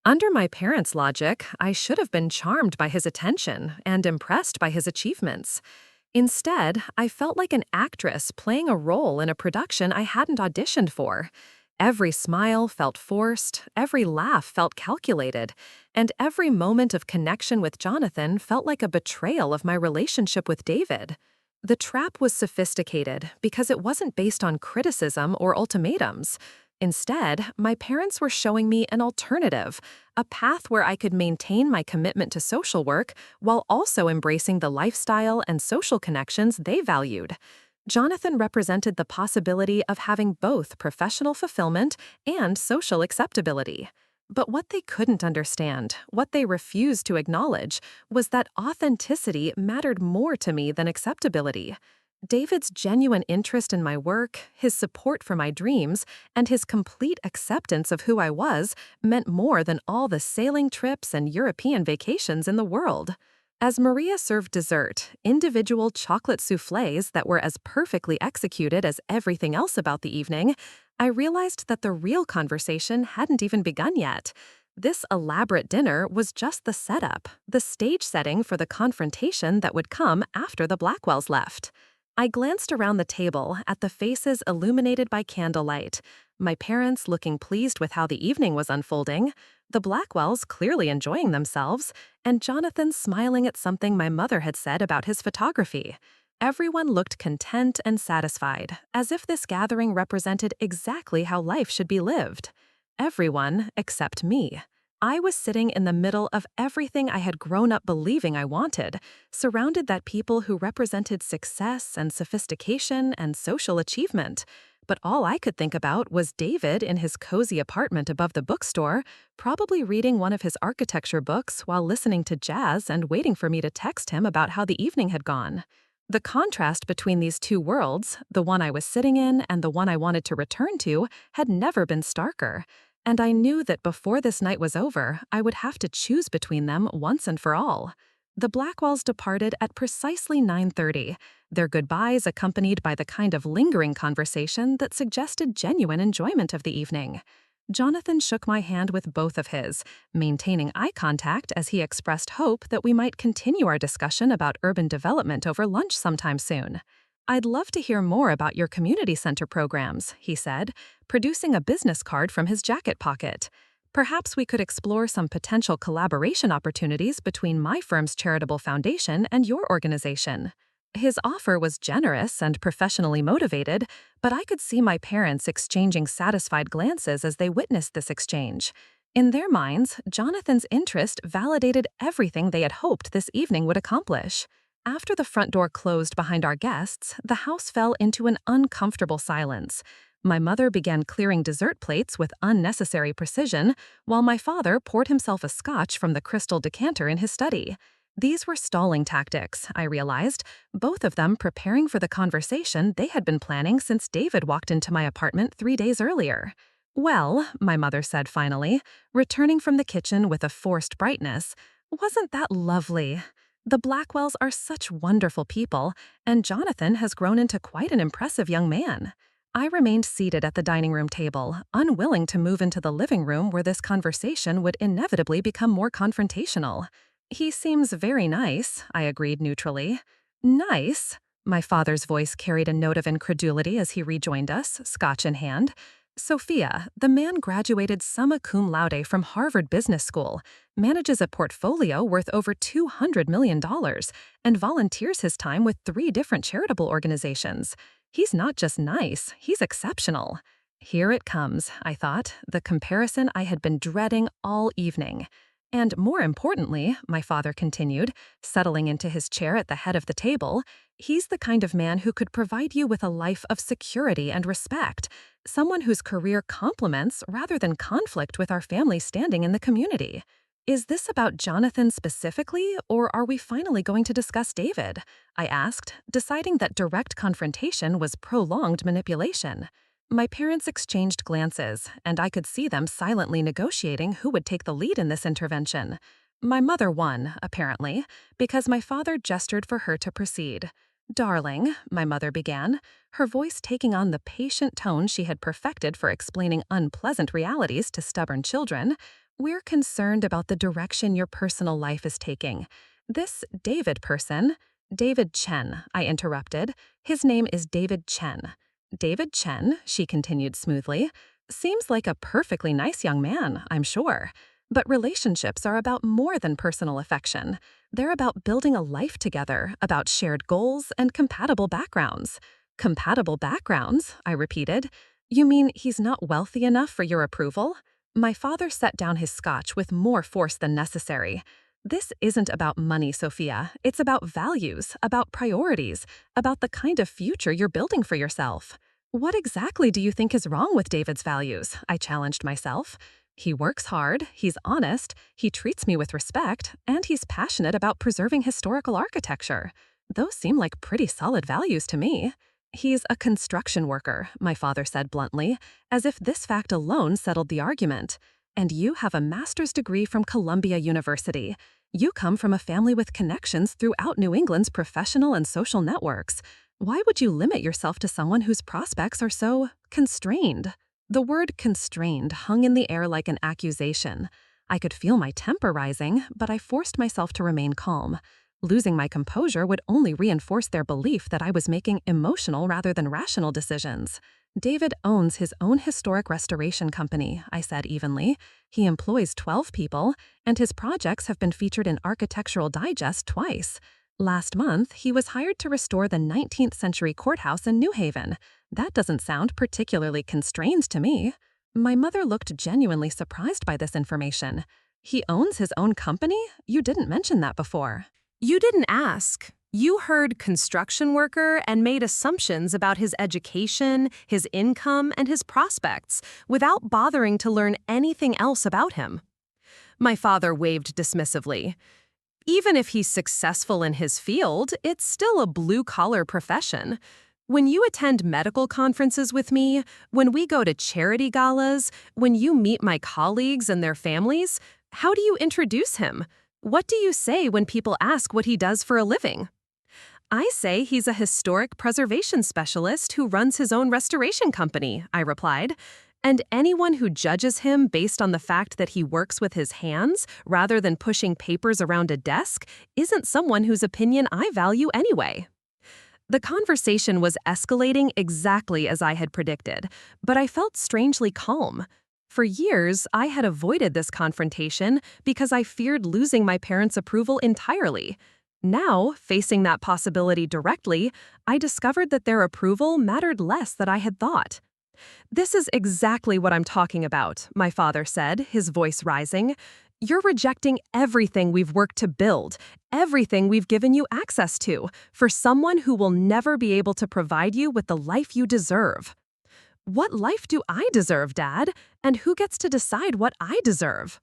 Under my parents' logic, I should have been charmed by his attention and impressed by his achievements. Instead, I felt like an actress playing a role in a production I hadn't auditioned for. Every smile felt forced, every laugh felt calculated, and every moment of connection with Jonathan felt like a betrayal of my relationship with David. The trap was sophisticated because it wasn't based on criticism or ultimatums. Instead, my parents were showing me an alternative, a path where I could maintain my commitment to social work while also embracing the lifestyle and social connections they valued. Jonathan represented the possibility of having both professional fulfillment and social acceptability. But what they couldn't understand, what they refused to acknowledge, was that authenticity mattered more to me than acceptability. David's genuine interest in my work, his support for my dreams, and his complete acceptance of who I was meant more than all the sailing trips and European vacations in the world. As Maria served dessert, individual chocolate soufflés that were as perfectly executed as everything else about the evening, I realized that the real conversation hadn't even begun yet. This elaborate dinner was just the setup, the stage setting for the confrontation that would come after the Blackwells left. I glanced around the table at the faces illuminated by candlelight, my parents looking pleased with how the evening was unfolding, the Blackwells clearly enjoying themselves, and Jonathan smiling at something my mother had said about his photography. Everyone looked content and satisfied, as if this gathering represented exactly how life should be lived. Everyone except me. I was sitting in the middle of everything I had grown up believing I wanted, surrounded by people who represented success and sophistication and social achievement. But all I could think about was David in his cozy apartment above the bookstore, probably reading one of his architecture books while listening to jazz and waiting for me to text him about how the evening had gone. The contrast between these two worlds, the one I was sitting in and the one I wanted to return to, had never been starker. And I knew that before this night was over, I would have to choose between them once and for all. The Blackwells departed at precisely 9:30, their goodbyes accompanied by the kind of lingering conversation that suggested genuine enjoyment of the evening. Jonathan shook my hand with both of his, maintaining eye contact as he expressed hope that we might continue our discussion about urban development over lunch sometime soon. "I'd love to hear more about your community center programs," he said, producing a business card from his jacket pocket. "Perhaps we could explore some potential collaboration opportunities between my firm's charitable foundation and your organization." His offer was generous and professionally motivated, but I could see my parents exchanging satisfied glances as they witnessed this exchange. In their minds, Jonathan's interest validated everything they had hoped this evening would accomplish. After the front door closed behind our guests, the house fell into an uncomfortable silence. My mother began clearing dessert plates with unnecessary precision, while my father poured himself a scotch from the crystal decanter in his study. These were stalling tactics, I realized, both of them preparing for the conversation they had been planning since David walked into my apartment 3 days earlier. "Well," my mother said finally, returning from the kitchen with a forced brightness, "wasn't that lovely? The Blackwells are such wonderful people, and Jonathan has grown into quite an impressive young man." I remained seated at the dining room table, unwilling to move into the living room where this conversation would inevitably become more confrontational. "He seems very nice," I agreed neutrally. "Nice?" My father's voice carried a note of incredulity as he rejoined us, scotch in hand. "Sophia, the man graduated summa cum laude from Harvard Business School, manages a portfolio worth over $200 million, and volunteers his time with 3 different charitable organizations. He's not just nice, he's exceptional." Here it comes, I thought, the comparison I had been dreading all evening. "And more importantly," my father continued, settling into his chair at the head of the table, "he's the kind of man who could provide you with a life of security and respect, someone whose career complements rather than conflict with our family's standing in the community." "Is this about Jonathan specifically, or are we finally going to discuss David?" I asked, deciding that direct confrontation was prolonged manipulation. My parents exchanged glances, and I could see them silently negotiating who would take the lead in this intervention. My mother won, apparently, because my father gestured for her to proceed. "Darling," my mother began, her voice taking on the patient tone she had perfected for explaining unpleasant realities to stubborn children, "we're concerned about the direction your personal life is taking. This David person—" "David Chen," I interrupted. "His name is David Chen." "David Chen," she continued smoothly, "seems like a perfectly nice young man, I'm sure. But relationships are about more than personal affection. They're about building a life together, about shared goals and compatible backgrounds." "Compatible backgrounds?" I repeated. "You mean he's not wealthy enough for your approval?" My father set down his scotch with more force than necessary. "This isn't about money, Sophia. It's about values, about priorities, about the kind of future you're building for yourself." "What exactly do you think is wrong with David's values?" I challenged myself. "He works hard, he's honest, he treats me with respect, and he's passionate about preserving historical architecture. Those seem like pretty solid values to me." "He's a construction worker," my father said bluntly, as if this fact alone settled the argument. "And you have a master's degree from Columbia University. You come from a family with connections throughout New England's professional and social networks. Why would you limit yourself to someone whose prospects are so constrained?" The word constrained hung in the air like an accusation. I could feel my temper rising, but I forced myself to remain calm. Losing my composure would only reinforce their belief that I was making emotional rather than rational decisions. "David owns his own historic restoration company," I said evenly. "He employs 12 people, and his projects have been featured in Architectural Digest twice. Last month, he was hired to restore the 19th century courthouse in New Haven. That doesn't sound particularly constrained to me." My mother looked genuinely surprised by this information. "He owns his own company? You didn't mention that before." You didn't ask. You heard construction worker and made assumptions about his education, his income, and his prospects without bothering to learn anything else about him. My father waved dismissively. Even if he's successful in his field, it's still a blue-collar profession. When you attend medical conferences with me, when we go to charity galas, when you meet my colleagues and their families, how do you introduce him? What do you say when people ask what he does for a living? I say he's a historic preservation specialist who runs his own restoration company, I replied. And anyone who judges him based on the fact that he works with his hands rather than pushing papers around a desk isn't someone whose opinion I value anyway. The conversation was escalating exactly as I had predicted, but I felt strangely calm. For years, I had avoided this confrontation because I feared losing my parents' approval entirely. Now, facing that possibility directly, I discovered that their approval mattered less than I had thought. "This is exactly what I'm talking about," my father said, his voice rising. "You're rejecting everything we've worked to build, everything we've given you access to, for someone who will never be able to provide you with the life you deserve." "What life do I deserve, Dad? And who gets to decide what I deserve?"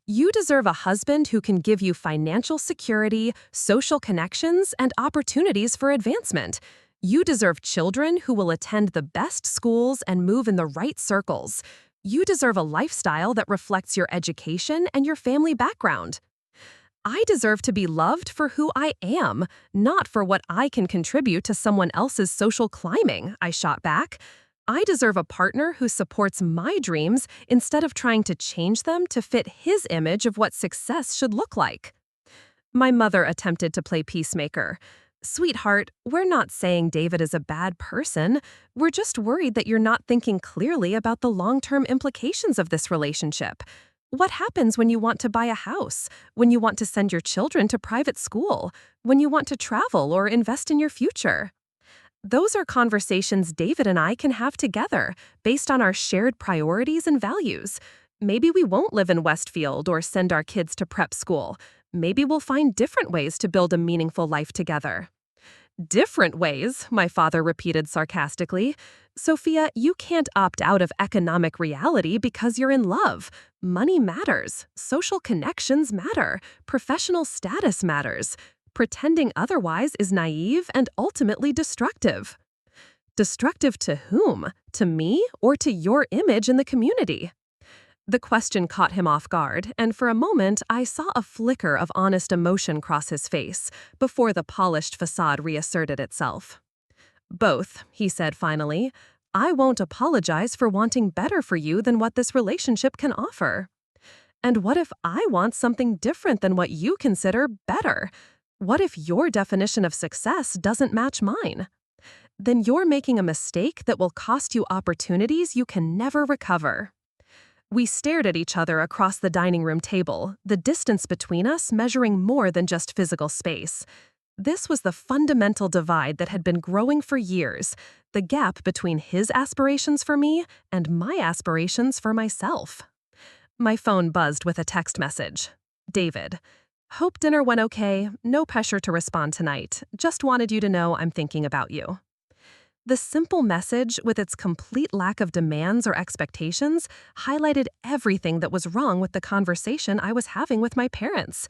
"You deserve a husband who can give you financial security, social connections, and opportunities for advancement. You deserve children who will attend the best schools and move in the right circles. You deserve a lifestyle that reflects your education and your family background." "I deserve to be loved for who I am, not for what I can contribute to someone else's social climbing," I shot back. "I deserve a partner who supports my dreams instead of trying to change them to fit his image of what success should look like." My mother attempted to play peacemaker. "Sweetheart, we're not saying David is a bad person. We're just worried that you're not thinking clearly about the long-term implications of this relationship. What happens when you want to buy a house, when you want to send your children to private school, when you want to travel or invest in your future? Those are conversations David and I can have together, based on our shared priorities and values. Maybe we won't live in Westfield or send our kids to prep school. Maybe we'll find different ways to build a meaningful life together." "Different ways," my father repeated sarcastically. "Sophia, you can't opt out of economic reality because you're in love. Money matters. Social connections matter. Professional status matters. Pretending otherwise is naive and ultimately destructive." Destructive to whom? To me or to your image in the community? The question caught him off guard, and for a moment I saw a flicker of honest emotion cross his face before the polished facade reasserted itself. Both, he said finally. I won't apologize for wanting better for you than what this relationship can offer. And what if I want something different than what you consider better? What if your definition of success doesn't match mine? Then you're making a mistake that will cost you opportunities you can never recover. We stared at each other across the dining room table, the distance between us measuring more than just physical space. This was the fundamental divide that had been growing for years, the gap between his aspirations for me and my aspirations for myself. My phone buzzed with a text message. David. Hope dinner went okay. No pressure to respond tonight. Just wanted you to know I'm thinking about you. The simple message, with its complete lack of demands or expectations, highlighted everything that was wrong with the conversation I was having with my parents.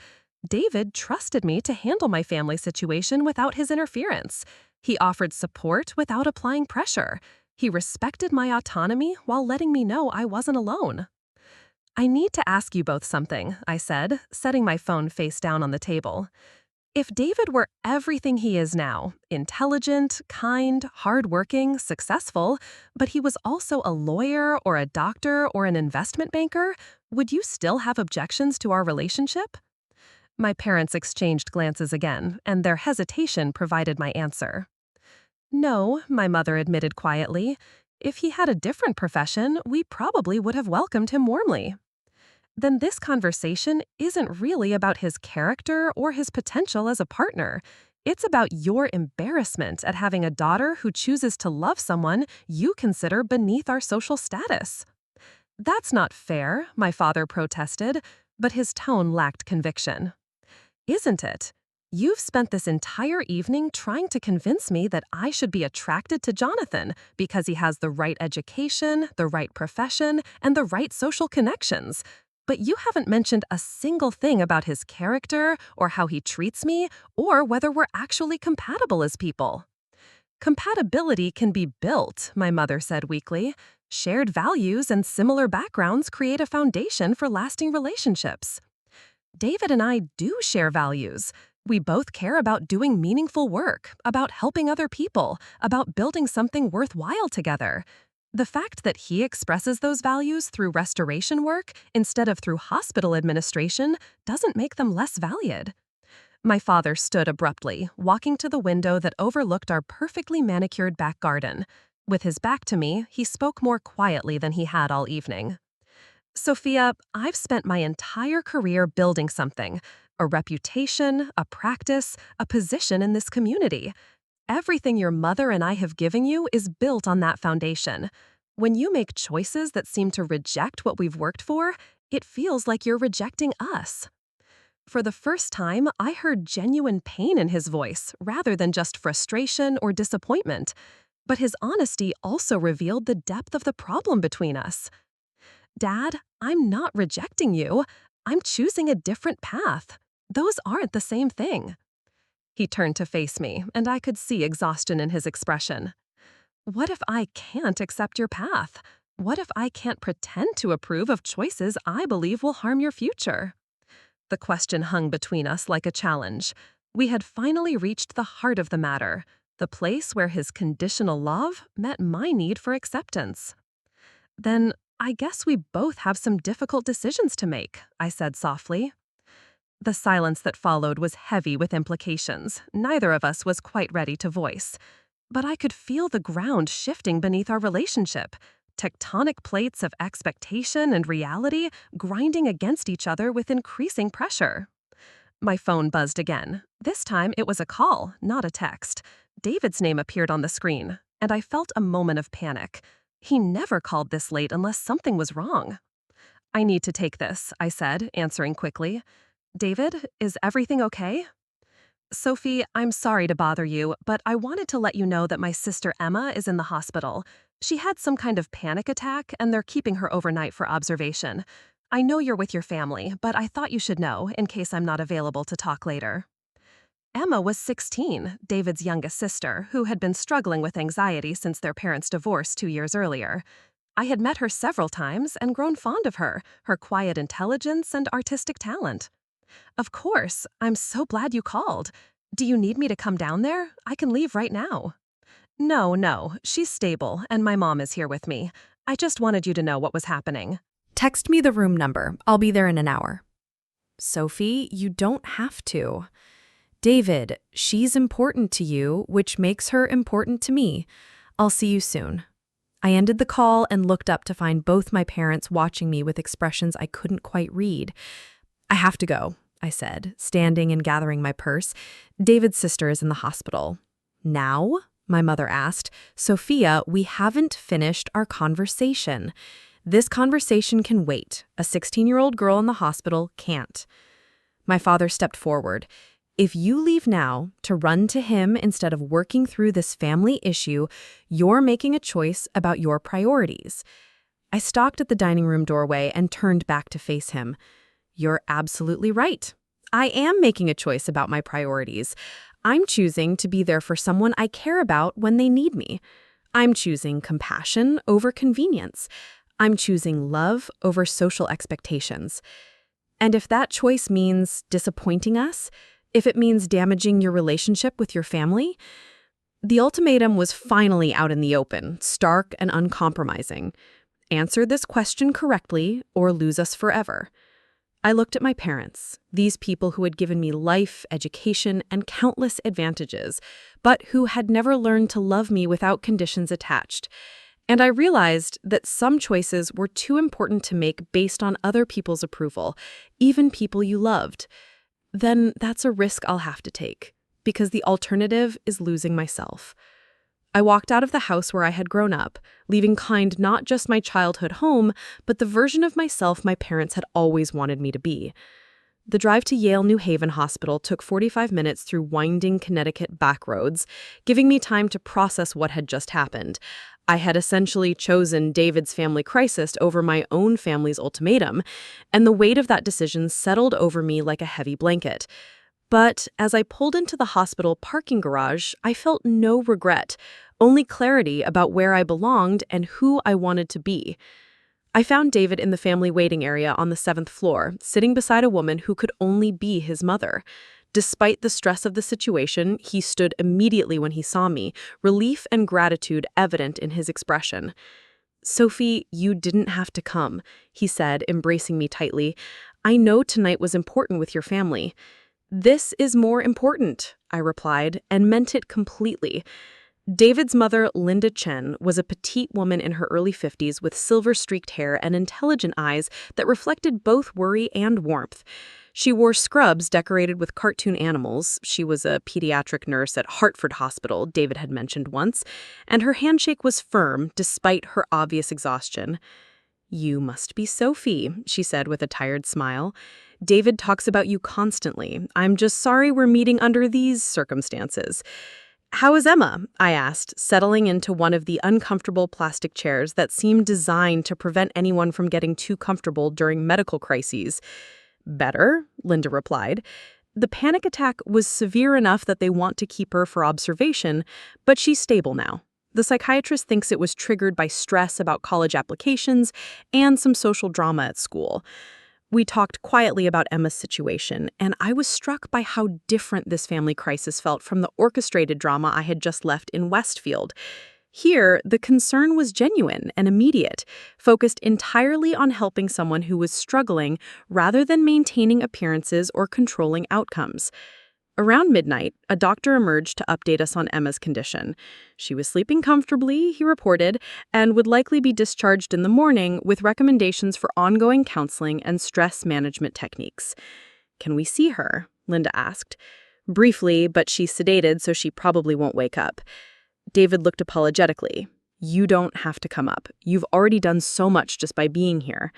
David trusted me to handle my family situation without his interference. He offered support without applying pressure. He respected my autonomy while letting me know I wasn't alone. I need to ask you both something, I said, setting my phone face down on the table. If David were everything he is now, intelligent, kind, hardworking, successful, but he was also a lawyer or a doctor or an investment banker, would you still have objections to our relationship? My parents exchanged glances again, and their hesitation provided my answer. No, my mother admitted quietly. If he had a different profession, we probably would have welcomed him warmly. Then this conversation isn't really about his character or his potential as a partner. It's about your embarrassment at having a daughter who chooses to love someone you consider beneath our social status. That's not fair, my father protested, but his tone lacked conviction. Isn't it? You've spent this entire evening trying to convince me that I should be attracted to Jonathan because he has the right education, the right profession, and the right social connections. But you haven't mentioned a single thing about his character, or how he treats me, or whether we're actually compatible as people. Compatibility can be built, my mother said weakly. Shared values and similar backgrounds create a foundation for lasting relationships. David and I do share values. We both care about doing meaningful work, about helping other people, about building something worthwhile together. The fact that he expresses those values through restoration work instead of through hospital administration doesn't make them less valued. My father stood abruptly, walking to the window that overlooked our perfectly manicured back garden. With his back to me, he spoke more quietly than he had all evening. Sophia, I've spent my entire career building something, a reputation, a practice, a position in this community. Everything your mother and I have given you is built on that foundation. When you make choices that seem to reject what we've worked for, it feels like you're rejecting us. For the first time, I heard genuine pain in his voice rather than just frustration or disappointment. But his honesty also revealed the depth of the problem between us. Dad, I'm not rejecting you. I'm choosing a different path. Those aren't the same thing. He turned to face me, and I could see exhaustion in his expression. What if I can't accept your path? What if I can't pretend to approve of choices I believe will harm your future? The question hung between us like a challenge. We had finally reached the heart of the matter, the place where his conditional love met my need for acceptance. Then, I guess we both have some difficult decisions to make, I said softly. The silence that followed was heavy with implications neither of us was quite ready to voice. But I could feel the ground shifting beneath our relationship, tectonic plates of expectation and reality grinding against each other with increasing pressure. My phone buzzed again. This time it was a call, not a text. David's name appeared on the screen, and I felt a moment of panic. He never called this late unless something was wrong. I need to take this, I said, answering quickly. David, is everything okay? Sophie, I'm sorry to bother you, but I wanted to let you know that my sister Emma is in the hospital. She had some kind of panic attack, and they're keeping her overnight for observation. I know you're with your family, but I thought you should know in case I'm not available to talk later. Emma was 16, David's youngest sister, who had been struggling with anxiety since their parents' divorce 2 years earlier. I had met her several times and grown fond of her quiet intelligence and artistic talent. Of course, I'm so glad you called. Do you need me to come down there? I can leave right now. No, she's stable, and my mom is here with me. I just wanted you to know what was happening. Text me the room number. I'll be there in an hour. Sophie, you don't have to. David, she's important to you, which makes her important to me. I'll see you soon. I ended the call and looked up to find both my parents watching me with expressions I couldn't quite read. I have to go, I said, standing and gathering my purse. David's sister is in the hospital. Now? My mother asked. Sophia, we haven't finished our conversation. This conversation can wait. A 16-year-old girl in the hospital can't. My father stepped forward. If you leave now to run to him instead of working through this family issue, you're making a choice about your priorities. I stalked at the dining room doorway and turned back to face him. You're absolutely right. I am making a choice about my priorities. I'm choosing to be there for someone I care about when they need me. I'm choosing compassion over convenience. I'm choosing love over social expectations. And if that choice means disappointing us, if it means damaging your relationship with your family, the ultimatum was finally out in the open, stark and uncompromising. Answer this question correctly or lose us forever. I looked at my parents, these people who had given me life, education, and countless advantages, but who had never learned to love me without conditions attached. And I realized that some choices were too important to make based on other people's approval, even people you loved. Then that's a risk I'll have to take, because the alternative is losing myself. I walked out of the house where I had grown up, leaving behind not just my childhood home, but the version of myself my parents had always wanted me to be. The drive to Yale New Haven Hospital took 45 minutes through winding Connecticut back roads, giving me time to process what had just happened. I had essentially chosen David's family crisis over my own family's ultimatum, and the weight of that decision settled over me like a heavy blanket. But as I pulled into the hospital parking garage, I felt no regret, only clarity about where I belonged and who I wanted to be. I found David in the family waiting area on the 7th floor, sitting beside a woman who could only be his mother. Despite the stress of the situation, he stood immediately when he saw me, relief and gratitude evident in his expression. "Sophie, you didn't have to come," he said, embracing me tightly. "I know tonight was important with your family." "This is more important," I replied, and meant it completely. David's mother, Linda Chen, was a petite woman in her early 50s with silver-streaked hair and intelligent eyes that reflected both worry and warmth. She wore scrubs decorated with cartoon animals. She was a pediatric nurse at Hartford Hospital, David had mentioned once, and her handshake was firm despite her obvious exhaustion. "You must be Sophie," she said with a tired smile. "David talks about you constantly. I'm just sorry we're meeting under these circumstances." "How is Emma?" I asked, settling into one of the uncomfortable plastic chairs that seemed designed to prevent anyone from getting too comfortable during medical crises. "Better," Linda replied. "The panic attack was severe enough that they want to keep her for observation, but she's stable now. The psychiatrist thinks it was triggered by stress about college applications and some social drama at school." We talked quietly about Emma's situation, and I was struck by how different this family crisis felt from the orchestrated drama I had just left in Westfield. Here, the concern was genuine and immediate, focused entirely on helping someone who was struggling rather than maintaining appearances or controlling outcomes. Around midnight, a doctor emerged to update us on Emma's condition. She was sleeping comfortably, he reported, and would likely be discharged in the morning with recommendations for ongoing counseling and stress management techniques. "Can we see her?" Linda asked. "Briefly, but she's sedated, so she probably won't wake up." David looked apologetically. "You don't have to come up. You've already done so much just by being here."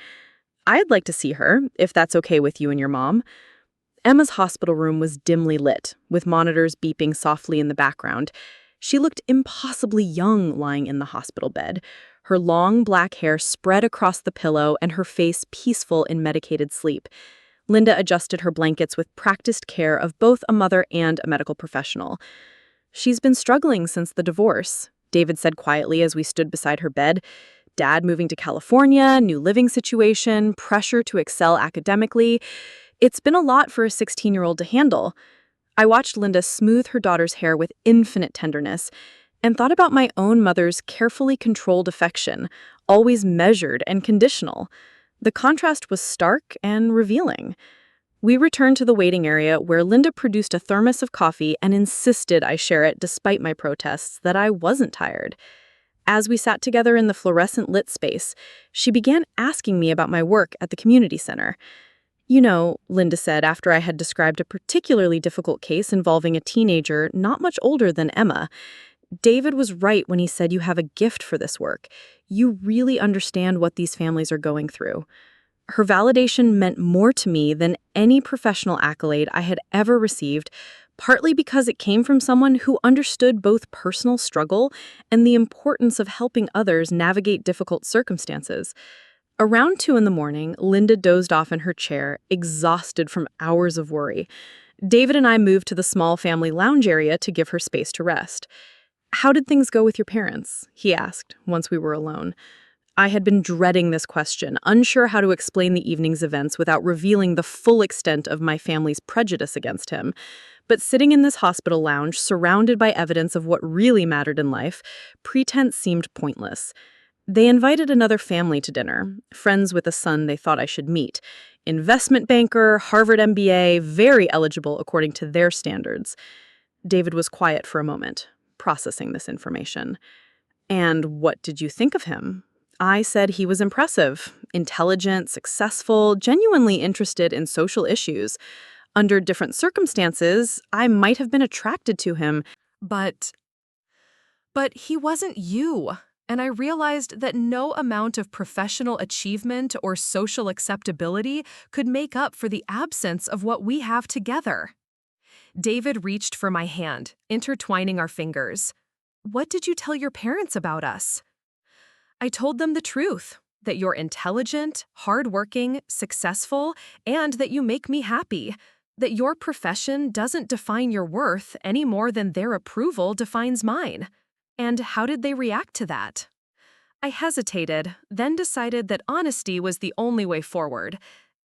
"I'd like to see her, if that's okay with you and your mom." Emma's hospital room was dimly lit, with monitors beeping softly in the background. She looked impossibly young lying in the hospital bed, her long black hair spread across the pillow and her face peaceful in medicated sleep. Linda adjusted her blankets with practiced care of both a mother and a medical professional. "She's been struggling since the divorce," David said quietly as we stood beside her bed. "Dad moving to California, new living situation, pressure to excel academically. It's been a lot for a 16-year-old to handle." I watched Linda smooth her daughter's hair with infinite tenderness and thought about my own mother's carefully controlled affection, always measured and conditional. The contrast was stark and revealing. We returned to the waiting area where Linda produced a thermos of coffee and insisted I share it despite my protests that I wasn't tired. As we sat together in the fluorescent lit space, she began asking me about my work at the community center. "You know," Linda said after I had described a particularly difficult case involving a teenager not much older than Emma, "David was right when he said you have a gift for this work. You really understand what these families are going through." Her validation meant more to me than any professional accolade I had ever received, partly because it came from someone who understood both personal struggle and the importance of helping others navigate difficult circumstances. Around 2 in the morning, Linda dozed off in her chair, exhausted from hours of worry. David and I moved to the small family lounge area to give her space to rest. "How did things go with your parents?" he asked, once we were alone. I had been dreading this question, unsure how to explain the evening's events without revealing the full extent of my family's prejudice against him. But sitting in this hospital lounge, surrounded by evidence of what really mattered in life, pretense seemed pointless. They invited another family to dinner, friends with a son they thought I should meet. Investment banker, Harvard MBA, very eligible according to their standards. David was quiet for a moment, processing this information. "And what did you think of him?" I said he was impressive, intelligent, successful, genuinely interested in social issues. Under different circumstances, I might have been attracted to him. But he wasn't you. And I realized that no amount of professional achievement or social acceptability could make up for the absence of what we have together. David reached for my hand, intertwining our fingers. "What did you tell your parents about us?" "I told them the truth, that you're intelligent, hardworking, successful, and that you make me happy. That your profession doesn't define your worth any more than their approval defines mine." "And how did they react to that?" I hesitated, then decided that honesty was the only way forward.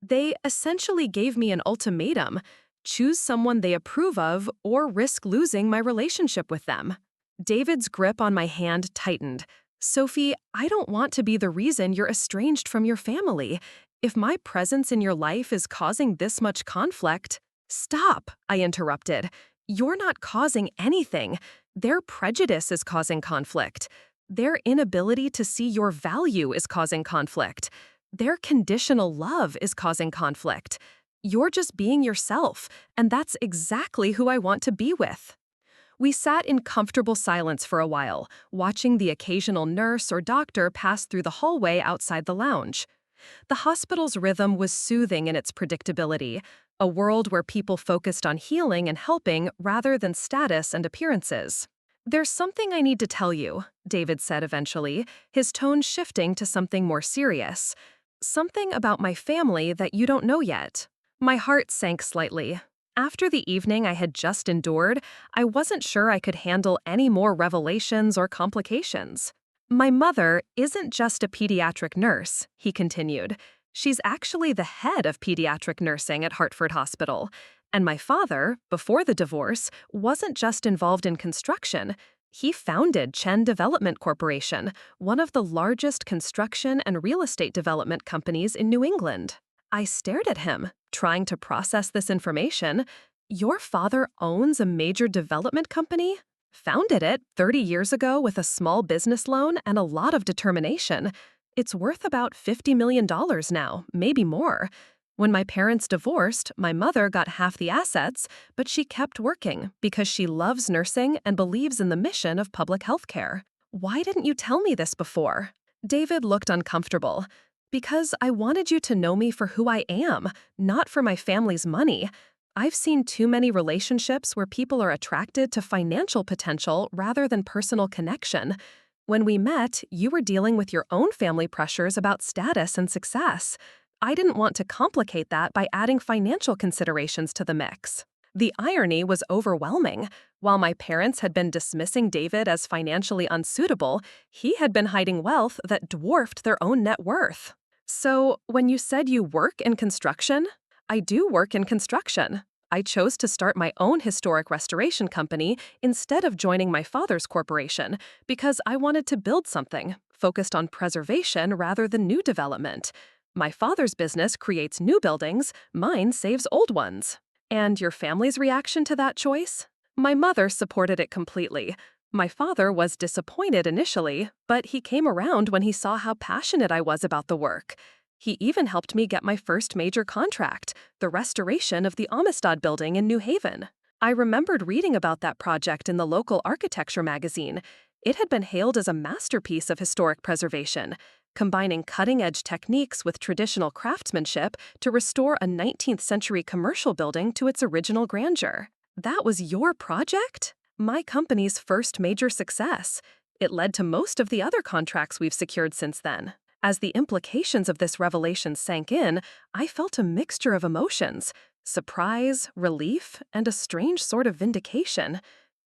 They essentially gave me an ultimatum: choose someone they approve of or risk losing my relationship with them. David's grip on my hand tightened. "Sophie, I don't want to be the reason you're estranged from your family. If my presence in your life is causing this much conflict—" "Stop," I interrupted. "You're not causing anything. Their prejudice is causing conflict. Their inability to see your value is causing conflict. Their conditional love is causing conflict. You're just being yourself, and that's exactly who I want to be with." We sat in comfortable silence for a while, watching the occasional nurse or doctor pass through the hallway outside the lounge. The hospital's rhythm was soothing in its predictability, a world where people focused on healing and helping rather than status and appearances. "There's something I need to tell you," David said eventually, his tone shifting to something more serious. "Something about my family that you don't know yet." My heart sank slightly. After the evening I had just endured, I wasn't sure I could handle any more revelations or complications. "My mother isn't just a pediatric nurse," he continued. "She's actually the head of pediatric nursing at Hartford Hospital. And my father, before the divorce, wasn't just involved in construction. He founded Chen Development Corporation, one of the largest construction and real estate development companies in New England." I stared at him, trying to process this information. "Your father owns a major development company? Founded it 30 years ago with a small business loan and a lot of determination. It's worth about $50 million now, maybe more. When my parents divorced, my mother got half the assets, but she kept working because she loves nursing and believes in the mission of public health care. Why didn't you tell me this before?" David looked uncomfortable. "Because I wanted you to know me for who I am, not for my family's money. I've seen too many relationships where people are attracted to financial potential rather than personal connection. When we met, you were dealing with your own family pressures about status and success. I didn't want to complicate that by adding financial considerations to the mix. The irony was overwhelming. While my parents had been dismissing David as financially unsuitable, he had been hiding wealth that dwarfed their own net worth. So, when you said you work in construction, I do work in construction. I chose to start my own historic restoration company instead of joining my father's corporation because I wanted to build something focused on preservation rather than new development. My father's business creates new buildings, mine saves old ones. And your family's reaction to that choice? My mother supported it completely. My father was disappointed initially, but he came around when he saw how passionate I was about the work. He even helped me get my first major contract, the restoration of the Amistad building in New Haven. I remembered reading about that project in the local architecture magazine. It had been hailed as a masterpiece of historic preservation, combining cutting-edge techniques with traditional craftsmanship to restore a 19th century commercial building to its original grandeur. That was your project? My company's first major success. It led to most of the other contracts we've secured since then. As the implications of this revelation sank in, I felt a mixture of emotions: surprise, relief, and a strange sort of vindication.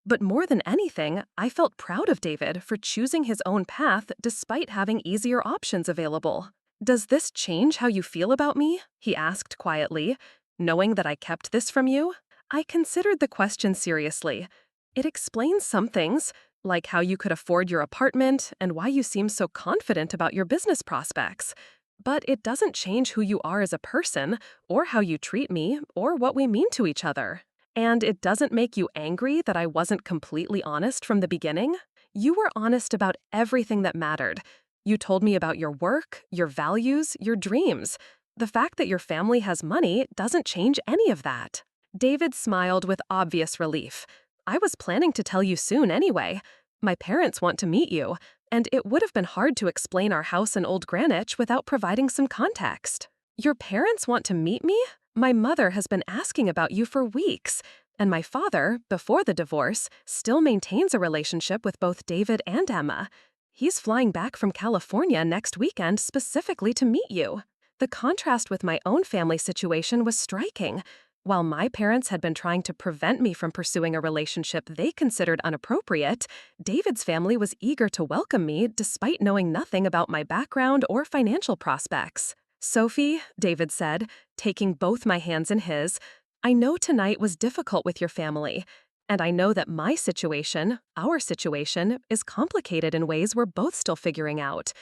But more than anything, I felt proud of David for choosing his own path despite having easier options available. "Does this change how you feel about me?" he asked quietly, "knowing that I kept this from you?" I considered the question seriously. It explains some things, like how you could afford your apartment and why you seem so confident about your business prospects. But it doesn't change who you are as a person, or how you treat me, or what we mean to each other. And it doesn't make you angry that I wasn't completely honest from the beginning? You were honest about everything that mattered. You told me about your work, your values, your dreams. The fact that your family has money doesn't change any of that. David smiled with obvious relief. I was planning to tell you soon anyway. My parents want to meet you, and it would have been hard to explain our house in Old Greenwich without providing some context. Your parents want to meet me? My mother has been asking about you for weeks, and my father, before the divorce, still maintains a relationship with both David and Emma. He's flying back from California next weekend specifically to meet you. The contrast with my own family situation was striking. While my parents had been trying to prevent me from pursuing a relationship they considered inappropriate, David's family was eager to welcome me despite knowing nothing about my background or financial prospects. "Sophie," David said, taking both my hands in his, "I know tonight was difficult with your family, and I know that my situation, our situation, is complicated in ways we're both still figuring out.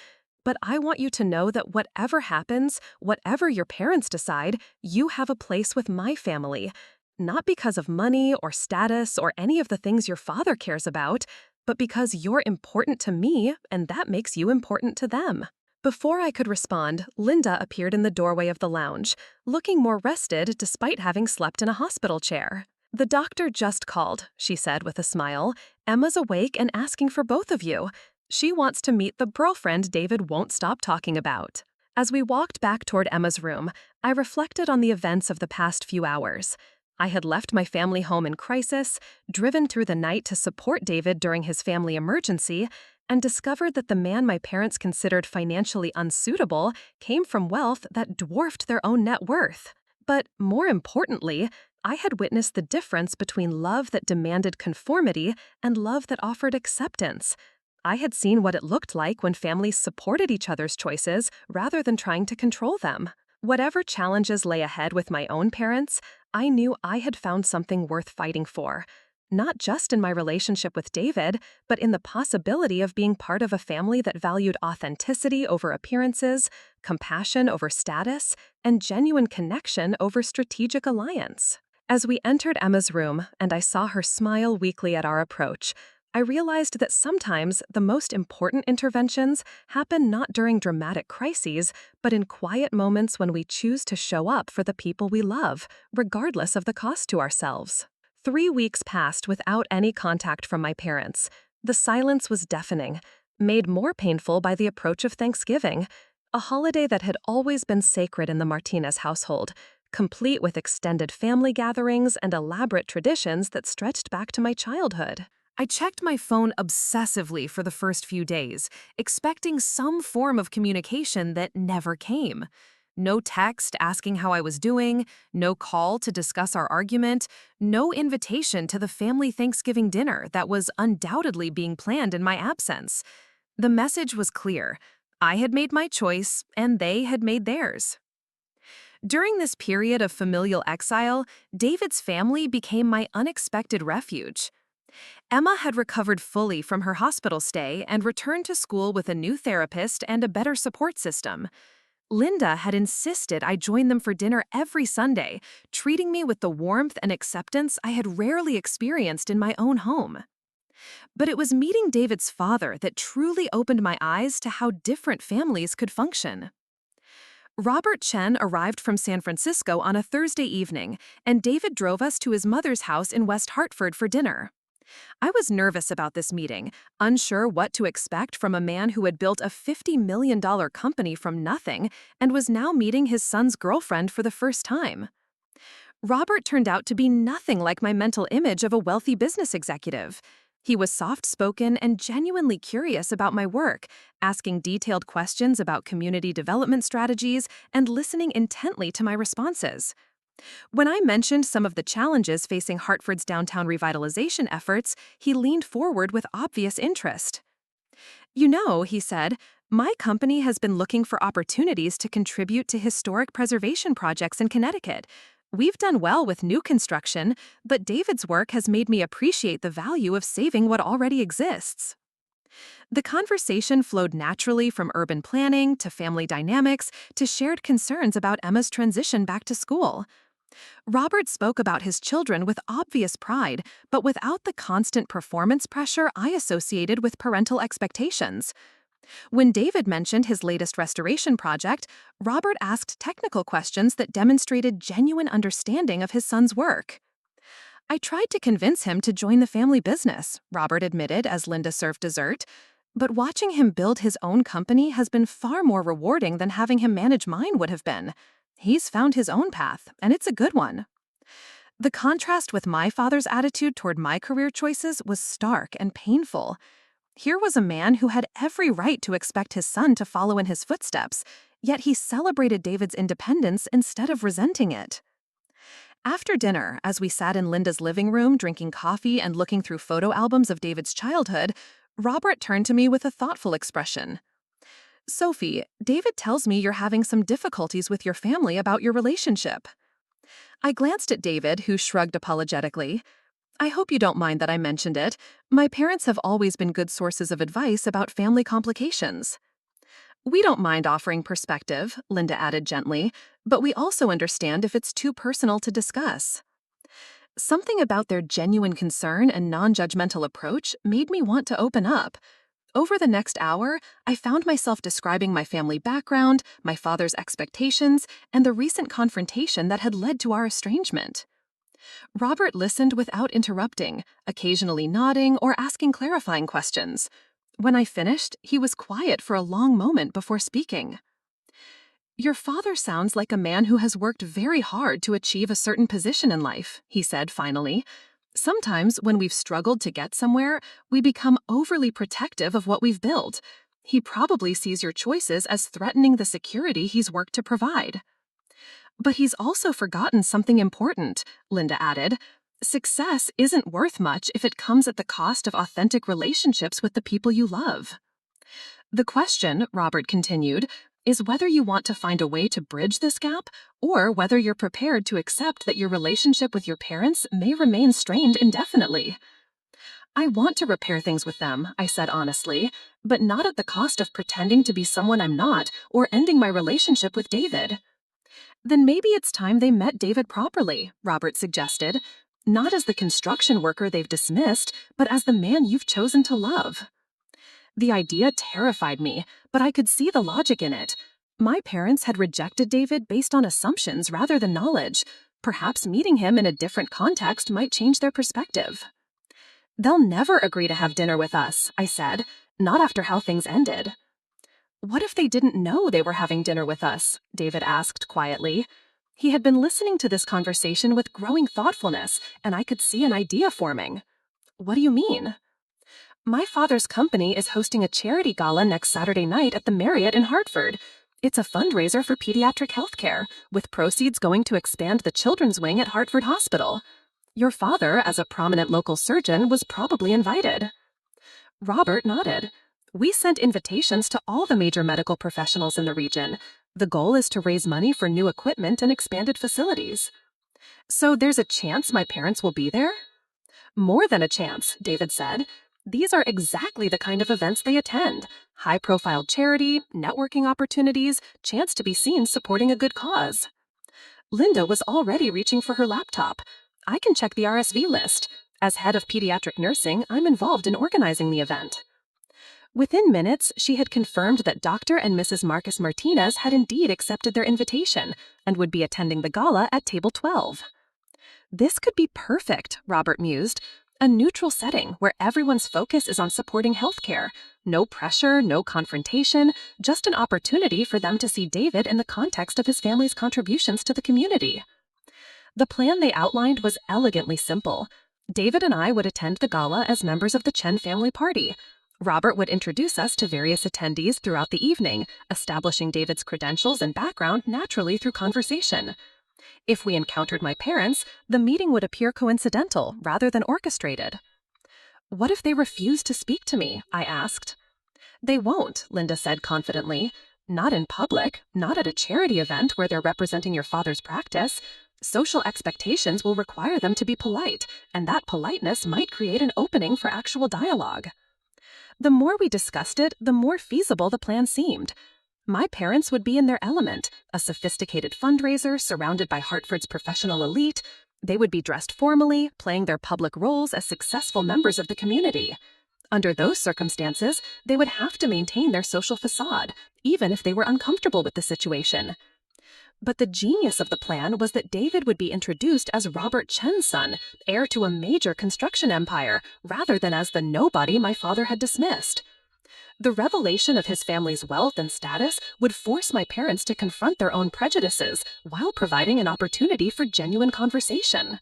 But I want you to know that whatever happens, whatever your parents decide, you have a place with my family. Not because of money or status or any of the things your father cares about, but because you're important to me, and that makes you important to them." Before I could respond, Linda appeared in the doorway of the lounge, looking more rested despite having slept in a hospital chair. "The doctor just called," she said with a smile. "Emma's awake and asking for both of you. She wants to meet the girlfriend David won't stop talking about." As we walked back toward Emma's room, I reflected on the events of the past few hours. I had left my family home in crisis, driven through the night to support David during his family emergency, and discovered that the man my parents considered financially unsuitable came from wealth that dwarfed their own net worth. But more importantly, I had witnessed the difference between love that demanded conformity and love that offered acceptance. I had seen what it looked like when families supported each other's choices rather than trying to control them. Whatever challenges lay ahead with my own parents, I knew I had found something worth fighting for. Not just in my relationship with David, but in the possibility of being part of a family that valued authenticity over appearances, compassion over status, and genuine connection over strategic alliance. As we entered Emma's room and I saw her smile weakly at our approach, I realized that sometimes the most important interventions happen not during dramatic crises, but in quiet moments when we choose to show up for the people we love, regardless of the cost to ourselves. 3 weeks passed without any contact from my parents. The silence was deafening, made more painful by the approach of Thanksgiving, a holiday that had always been sacred in the Martinez household, complete with extended family gatherings and elaborate traditions that stretched back to my childhood. I checked my phone obsessively for the first few days, expecting some form of communication that never came. No text asking how I was doing, no call to discuss our argument, no invitation to the family Thanksgiving dinner that was undoubtedly being planned in my absence. The message was clear. I had made my choice, and they had made theirs. During this period of familial exile, David's family became my unexpected refuge. Emma had recovered fully from her hospital stay and returned to school with a new therapist and a better support system. Linda had insisted I join them for dinner every Sunday, treating me with the warmth and acceptance I had rarely experienced in my own home. But it was meeting David's father that truly opened my eyes to how different families could function. Robert Chen arrived from San Francisco on a Thursday evening, and David drove us to his mother's house in West Hartford for dinner. I was nervous about this meeting, unsure what to expect from a man who had built a $50 million company from nothing and was now meeting his son's girlfriend for the first time. Robert turned out to be nothing like my mental image of a wealthy business executive. He was soft-spoken and genuinely curious about my work, asking detailed questions about community development strategies and listening intently to my responses. When I mentioned some of the challenges facing Hartford's downtown revitalization efforts, he leaned forward with obvious interest. "You know," he said, "my company has been looking for opportunities to contribute to historic preservation projects in Connecticut. We've done well with new construction, but David's work has made me appreciate the value of saving what already exists." The conversation flowed naturally from urban planning to family dynamics to shared concerns about Emma's transition back to school. Robert spoke about his children with obvious pride, but without the constant performance pressure I associated with parental expectations. When David mentioned his latest restoration project, Robert asked technical questions that demonstrated genuine understanding of his son's work. "I tried to convince him to join the family business," Robert admitted as Linda served dessert. "But watching him build his own company has been far more rewarding than having him manage mine would have been. He's found his own path, and it's a good one." The contrast with my father's attitude toward my career choices was stark and painful. Here was a man who had every right to expect his son to follow in his footsteps, yet he celebrated David's independence instead of resenting it. After dinner, as we sat in Linda's living room drinking coffee and looking through photo albums of David's childhood, Robert turned to me with a thoughtful expression. "Sophie, David tells me you're having some difficulties with your family about your relationship." I glanced at David, who shrugged apologetically. "I hope you don't mind that I mentioned it. My parents have always been good sources of advice about family complications." "We don't mind offering perspective," Linda added gently, "but we also understand if it's too personal to discuss." Something about their genuine concern and non-judgmental approach made me want to open up. Over the next hour, I found myself describing my family background, my father's expectations, and the recent confrontation that had led to our estrangement. Robert listened without interrupting, occasionally nodding or asking clarifying questions. When I finished, he was quiet for a long moment before speaking. "Your father sounds like a man who has worked very hard to achieve a certain position in life," he said finally. "Sometimes, when we've struggled to get somewhere, we become overly protective of what we've built. He probably sees your choices as threatening the security he's worked to provide." "But he's also forgotten something important," Linda added. "Success isn't worth much if it comes at the cost of authentic relationships with the people you love." "The question," Robert continued, "is whether you want to find a way to bridge this gap, or whether you're prepared to accept that your relationship with your parents may remain strained indefinitely." "I want to repair things with them," I said honestly, "but not at the cost of pretending to be someone I'm not or ending my relationship with David." "Then maybe it's time they met David properly," Robert suggested. "Not as the construction worker they've dismissed, but as the man you've chosen to love." The idea terrified me, but I could see the logic in it. My parents had rejected David based on assumptions rather than knowledge. Perhaps meeting him in a different context might change their perspective. "They'll never agree to have dinner with us," I said, "not after how things ended." "What if they didn't know they were having dinner with us?" David asked quietly. He had been listening to this conversation with growing thoughtfulness, and I could see an idea forming. "What do you mean?" "My father's company is hosting a charity gala next Saturday night at the Marriott in Hartford. It's a fundraiser for pediatric healthcare, with proceeds going to expand the children's wing at Hartford Hospital. Your father, as a prominent local surgeon, was probably invited." Robert nodded. "We sent invitations to all the major medical professionals in the region. The goal is to raise money for new equipment and expanded facilities." "So there's a chance my parents will be there?" "More than a chance," David said. "These are exactly the kind of events they attend. High-profile charity, networking opportunities, chance to be seen supporting a good cause." Linda was already reaching for her laptop. "I can check the RSV list. As head of pediatric nursing, I'm involved in organizing the event." Within minutes, she had confirmed that Dr. and Mrs. Marcus Martinez had indeed accepted their invitation and would be attending the gala at table 12. "This could be perfect," Robert mused. "A neutral setting where everyone's focus is on supporting healthcare. No pressure, no confrontation, just an opportunity for them to see David in the context of his family's contributions to the community." The plan they outlined was elegantly simple. David and I would attend the gala as members of the Chen family party. Robert would introduce us to various attendees throughout the evening, establishing David's credentials and background naturally through conversation. If we encountered my parents, the meeting would appear coincidental rather than orchestrated. "What if they refuse to speak to me?" I asked. "They won't," Linda said confidently. "Not in public, not at a charity event where they're representing your father's practice. Social expectations will require them to be polite, and that politeness might create an opening for actual dialogue." The more we discussed it, the more feasible the plan seemed. My parents would be in their element, a sophisticated fundraiser surrounded by Hartford's professional elite. They would be dressed formally, playing their public roles as successful members of the community. Under those circumstances, they would have to maintain their social facade, even if they were uncomfortable with the situation. But the genius of the plan was that David would be introduced as Robert Chen's son, heir to a major construction empire, rather than as the nobody my father had dismissed. The revelation of his family's wealth and status would force my parents to confront their own prejudices while providing an opportunity for genuine conversation.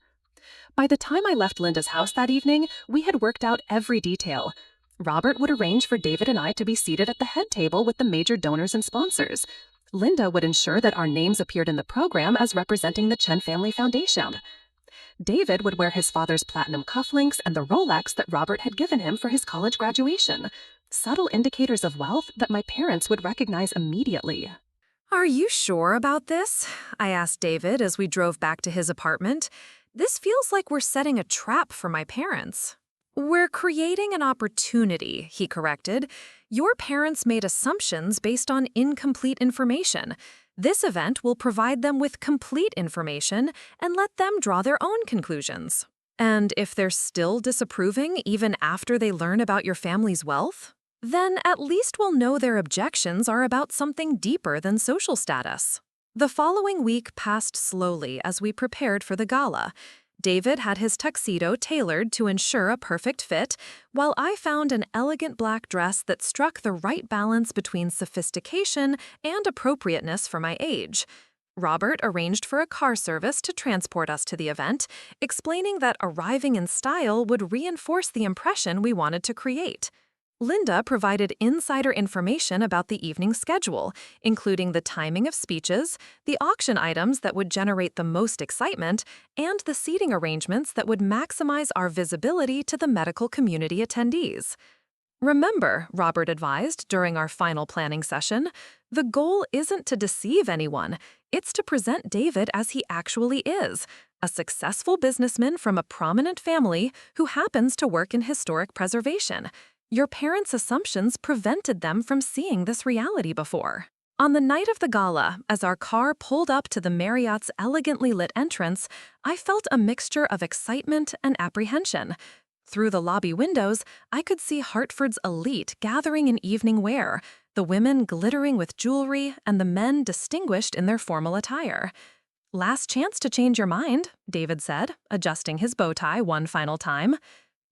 By the time I left Linda's house that evening, we had worked out every detail. Robert would arrange for David and I to be seated at the head table with the major donors and sponsors. Linda would ensure that our names appeared in the program as representing the Chen Family Foundation. David would wear his father's platinum cufflinks and the Rolex that Robert had given him for his college graduation. Subtle indicators of wealth that my parents would recognize immediately. "Are you sure about this?" I asked David as we drove back to his apartment. "This feels like we're setting a trap for my parents." "We're creating an opportunity," he corrected. "Your parents made assumptions based on incomplete information. This event will provide them with complete information and let them draw their own conclusions." "And if they're still disapproving even after they learn about your family's wealth? Then at least we'll know their objections are about something deeper than social status." The following week passed slowly as we prepared for the gala. David had his tuxedo tailored to ensure a perfect fit, while I found an elegant black dress that struck the right balance between sophistication and appropriateness for my age. Robert arranged for a car service to transport us to the event, explaining that arriving in style would reinforce the impression we wanted to create. Linda provided insider information about the evening schedule, including the timing of speeches, the auction items that would generate the most excitement, and the seating arrangements that would maximize our visibility to the medical community attendees. "Remember," Robert advised during our final planning session, "the goal isn't to deceive anyone. It's to present David as he actually is, a successful businessman from a prominent family who happens to work in historic preservation. Your parents' assumptions prevented them from seeing this reality before." On the night of the gala, as our car pulled up to the Marriott's elegantly lit entrance, I felt a mixture of excitement and apprehension. Through the lobby windows, I could see Hartford's elite gathering in evening wear, the women glittering with jewelry and the men distinguished in their formal attire. "Last chance to change your mind," David said, adjusting his bow tie one final time.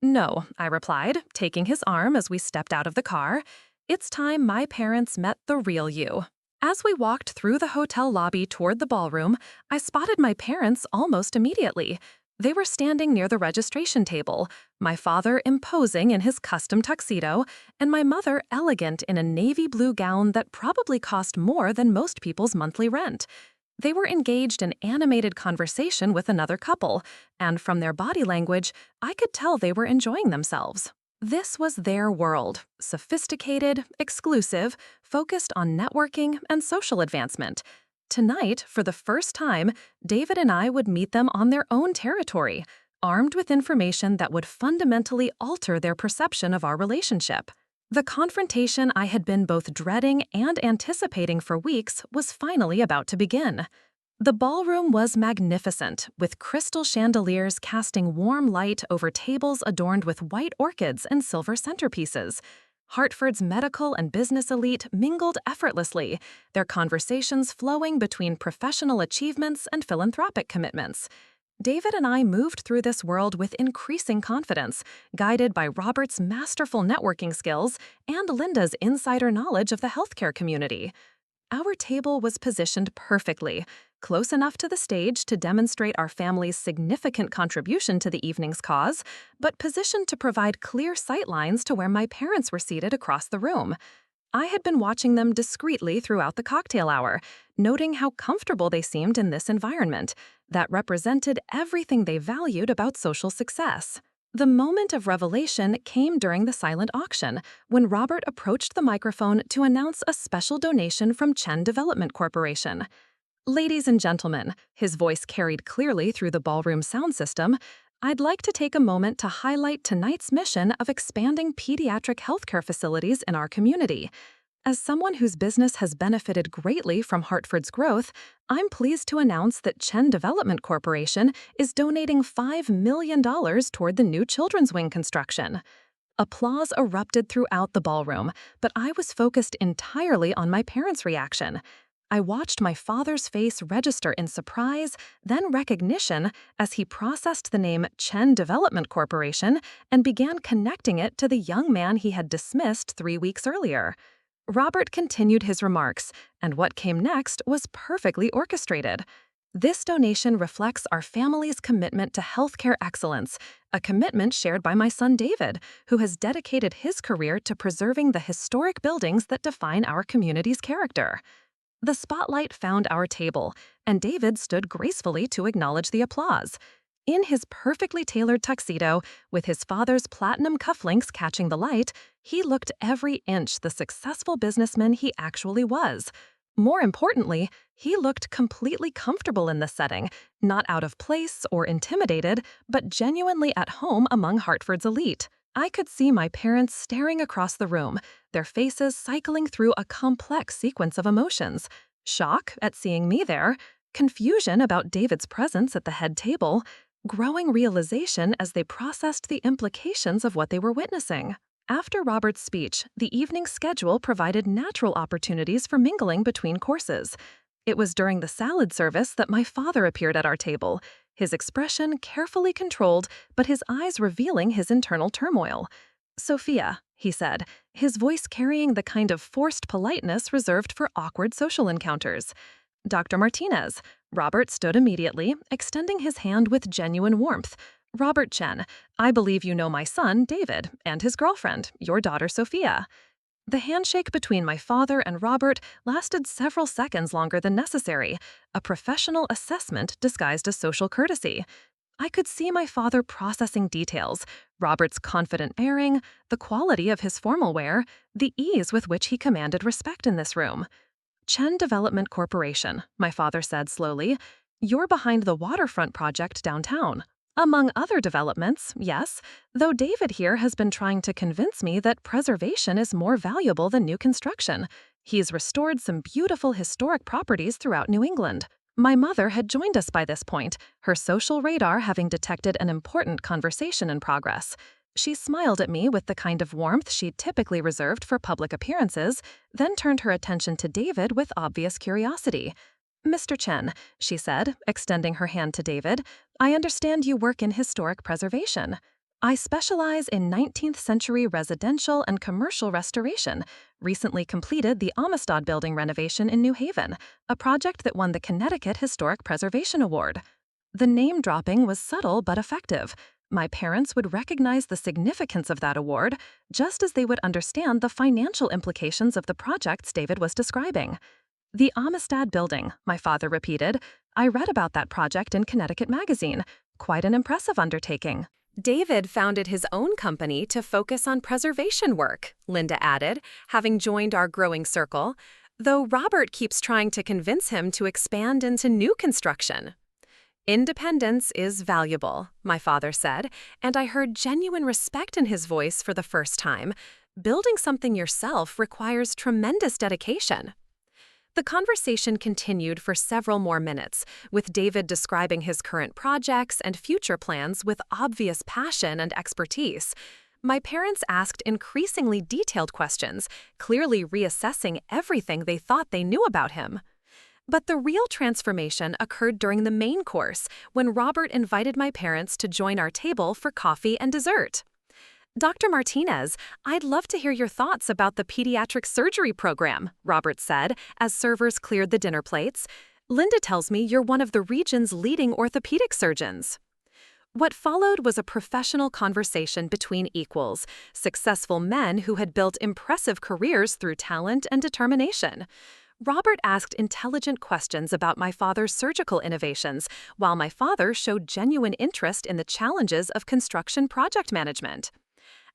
"No," I replied, taking his arm as we stepped out of the car. "It's time my parents met the real you." As we walked through the hotel lobby toward the ballroom, I spotted my parents almost immediately. They were standing near the registration table, my father imposing in his custom tuxedo, and my mother elegant in a navy blue gown that probably cost more than most people's monthly rent. They were engaged in animated conversation with another couple, and from their body language, I could tell they were enjoying themselves. This was their world, sophisticated, exclusive, focused on networking and social advancement. Tonight, for the first time, David and I would meet them on their own territory, armed with information that would fundamentally alter their perception of our relationship. The confrontation I had been both dreading and anticipating for weeks was finally about to begin. The ballroom was magnificent, with crystal chandeliers casting warm light over tables adorned with white orchids and silver centerpieces. Hartford's medical and business elite mingled effortlessly, their conversations flowing between professional achievements and philanthropic commitments. David and I moved through this world with increasing confidence, guided by Robert's masterful networking skills and Linda's insider knowledge of the healthcare community. Our table was positioned perfectly, close enough to the stage to demonstrate our family's significant contribution to the evening's cause, but positioned to provide clear sightlines to where my parents were seated across the room. I had been watching them discreetly throughout the cocktail hour, noting how comfortable they seemed in this environment that represented everything they valued about social success. The moment of revelation came during the silent auction, when Robert approached the microphone to announce a special donation from Chen Development Corporation. "Ladies and gentlemen," his voice carried clearly through the ballroom sound system, "I'd like to take a moment to highlight tonight's mission of expanding pediatric healthcare facilities in our community. As someone whose business has benefited greatly from Hartford's growth, I'm pleased to announce that Chen Development Corporation is donating $5 million toward the new children's wing construction." Applause erupted throughout the ballroom, but I was focused entirely on my parents' reaction. I watched my father's face register in surprise, then recognition, as he processed the name Chen Development Corporation and began connecting it to the young man he had dismissed 3 weeks earlier. Robert continued his remarks, and what came next was perfectly orchestrated. "This donation reflects our family's commitment to healthcare excellence, a commitment shared by my son David, who has dedicated his career to preserving the historic buildings that define our community's character." The spotlight found our table, and David stood gracefully to acknowledge the applause. In his perfectly tailored tuxedo, with his father's platinum cufflinks catching the light, he looked every inch the successful businessman he actually was. More importantly, he looked completely comfortable in the setting, not out of place or intimidated, but genuinely at home among Hartford's elite. I could see my parents staring across the room, their faces cycling through a complex sequence of emotions: shock at seeing me there, confusion about David's presence at the head table, growing realization as they processed the implications of what they were witnessing. After Robert's speech, the evening schedule provided natural opportunities for mingling between courses. It was during the salad service that my father appeared at our table, his expression carefully controlled, but his eyes revealing his internal turmoil. "Sophia," he said, his voice carrying the kind of forced politeness reserved for awkward social encounters. "Dr. Martinez." Robert stood immediately, extending his hand with genuine warmth. "Robert Chen, I believe you know my son, David, and his girlfriend, your daughter, Sophia." The handshake between my father and Robert lasted several seconds longer than necessary, a professional assessment disguised as social courtesy. I could see my father processing details: Robert's confident bearing, the quality of his formal wear, the ease with which he commanded respect in this room. "Chen Development Corporation," my father said slowly. "You're behind the waterfront project downtown. Among other developments, yes, though David here has been trying to convince me that preservation is more valuable than new construction. He's restored some beautiful historic properties throughout New England." My mother had joined us by this point, her social radar having detected an important conversation in progress. She smiled at me with the kind of warmth she'd typically reserved for public appearances, then turned her attention to David with obvious curiosity. "Mr. Chen," she said, extending her hand to David, "I understand you work in historic preservation." "I specialize in 19th century residential and commercial restoration, recently completed the Amistad Building renovation in New Haven, a project that won the Connecticut Historic Preservation Award." The name-dropping was subtle but effective. My parents would recognize the significance of that award, just as they would understand the financial implications of the projects David was describing. The Amistad Building, my father repeated. I read about that project in Connecticut Magazine. Quite an impressive undertaking. David founded his own company to focus on preservation work, Linda added, having joined our growing circle, though Robert keeps trying to convince him to expand into new construction. Independence is valuable, my father said, and I heard genuine respect in his voice for the first time. Building something yourself requires tremendous dedication. The conversation continued for several more minutes, with David describing his current projects and future plans with obvious passion and expertise. My parents asked increasingly detailed questions, clearly reassessing everything they thought they knew about him. But the real transformation occurred during the main course, when Robert invited my parents to join our table for coffee and dessert. Dr. Martinez, I'd love to hear your thoughts about the pediatric surgery program, Robert said, as servers cleared the dinner plates. Linda tells me you're one of the region's leading orthopedic surgeons. What followed was a professional conversation between equals, successful men who had built impressive careers through talent and determination. Robert asked intelligent questions about my father's surgical innovations, while my father showed genuine interest in the challenges of construction project management.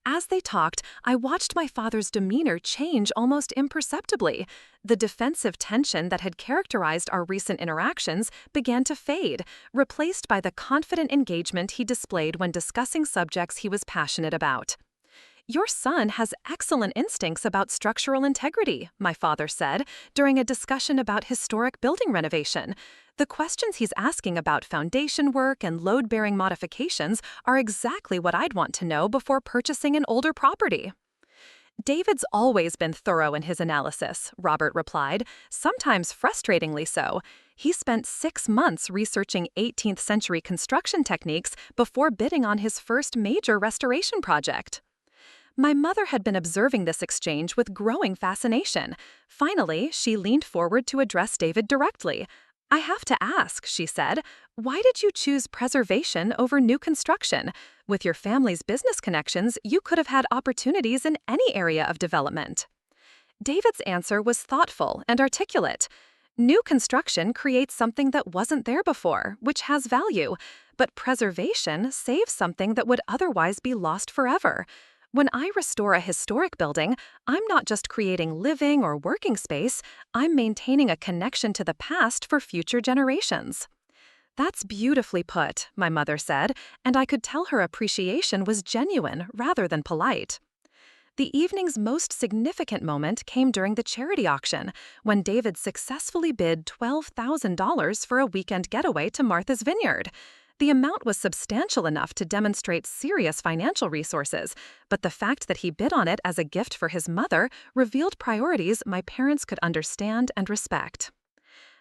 As they talked, I watched my father's demeanor change almost imperceptibly. The defensive tension that had characterized our recent interactions began to fade, replaced by the confident engagement he displayed when discussing subjects he was passionate about. Your son has excellent instincts about structural integrity, my father said, during a discussion about historic building renovation. The questions he's asking about foundation work and load-bearing modifications are exactly what I'd want to know before purchasing an older property. David's always been thorough in his analysis, Robert replied, sometimes frustratingly so. He spent 6 months researching 18th century construction techniques before bidding on his first major restoration project. My mother had been observing this exchange with growing fascination. Finally, she leaned forward to address David directly. I have to ask, she said, why did you choose preservation over new construction? With your family's business connections, you could have had opportunities in any area of development. David's answer was thoughtful and articulate. New construction creates something that wasn't there before, which has value, but preservation saves something that would otherwise be lost forever. When I restore a historic building, I'm not just creating living or working space, I'm maintaining a connection to the past for future generations. That's beautifully put, my mother said, and I could tell her appreciation was genuine rather than polite. The evening's most significant moment came during the charity auction, when David successfully bid $12,000 for a weekend getaway to Martha's Vineyard. The amount was substantial enough to demonstrate serious financial resources, but the fact that he bid on it as a gift for his mother revealed priorities my parents could understand and respect.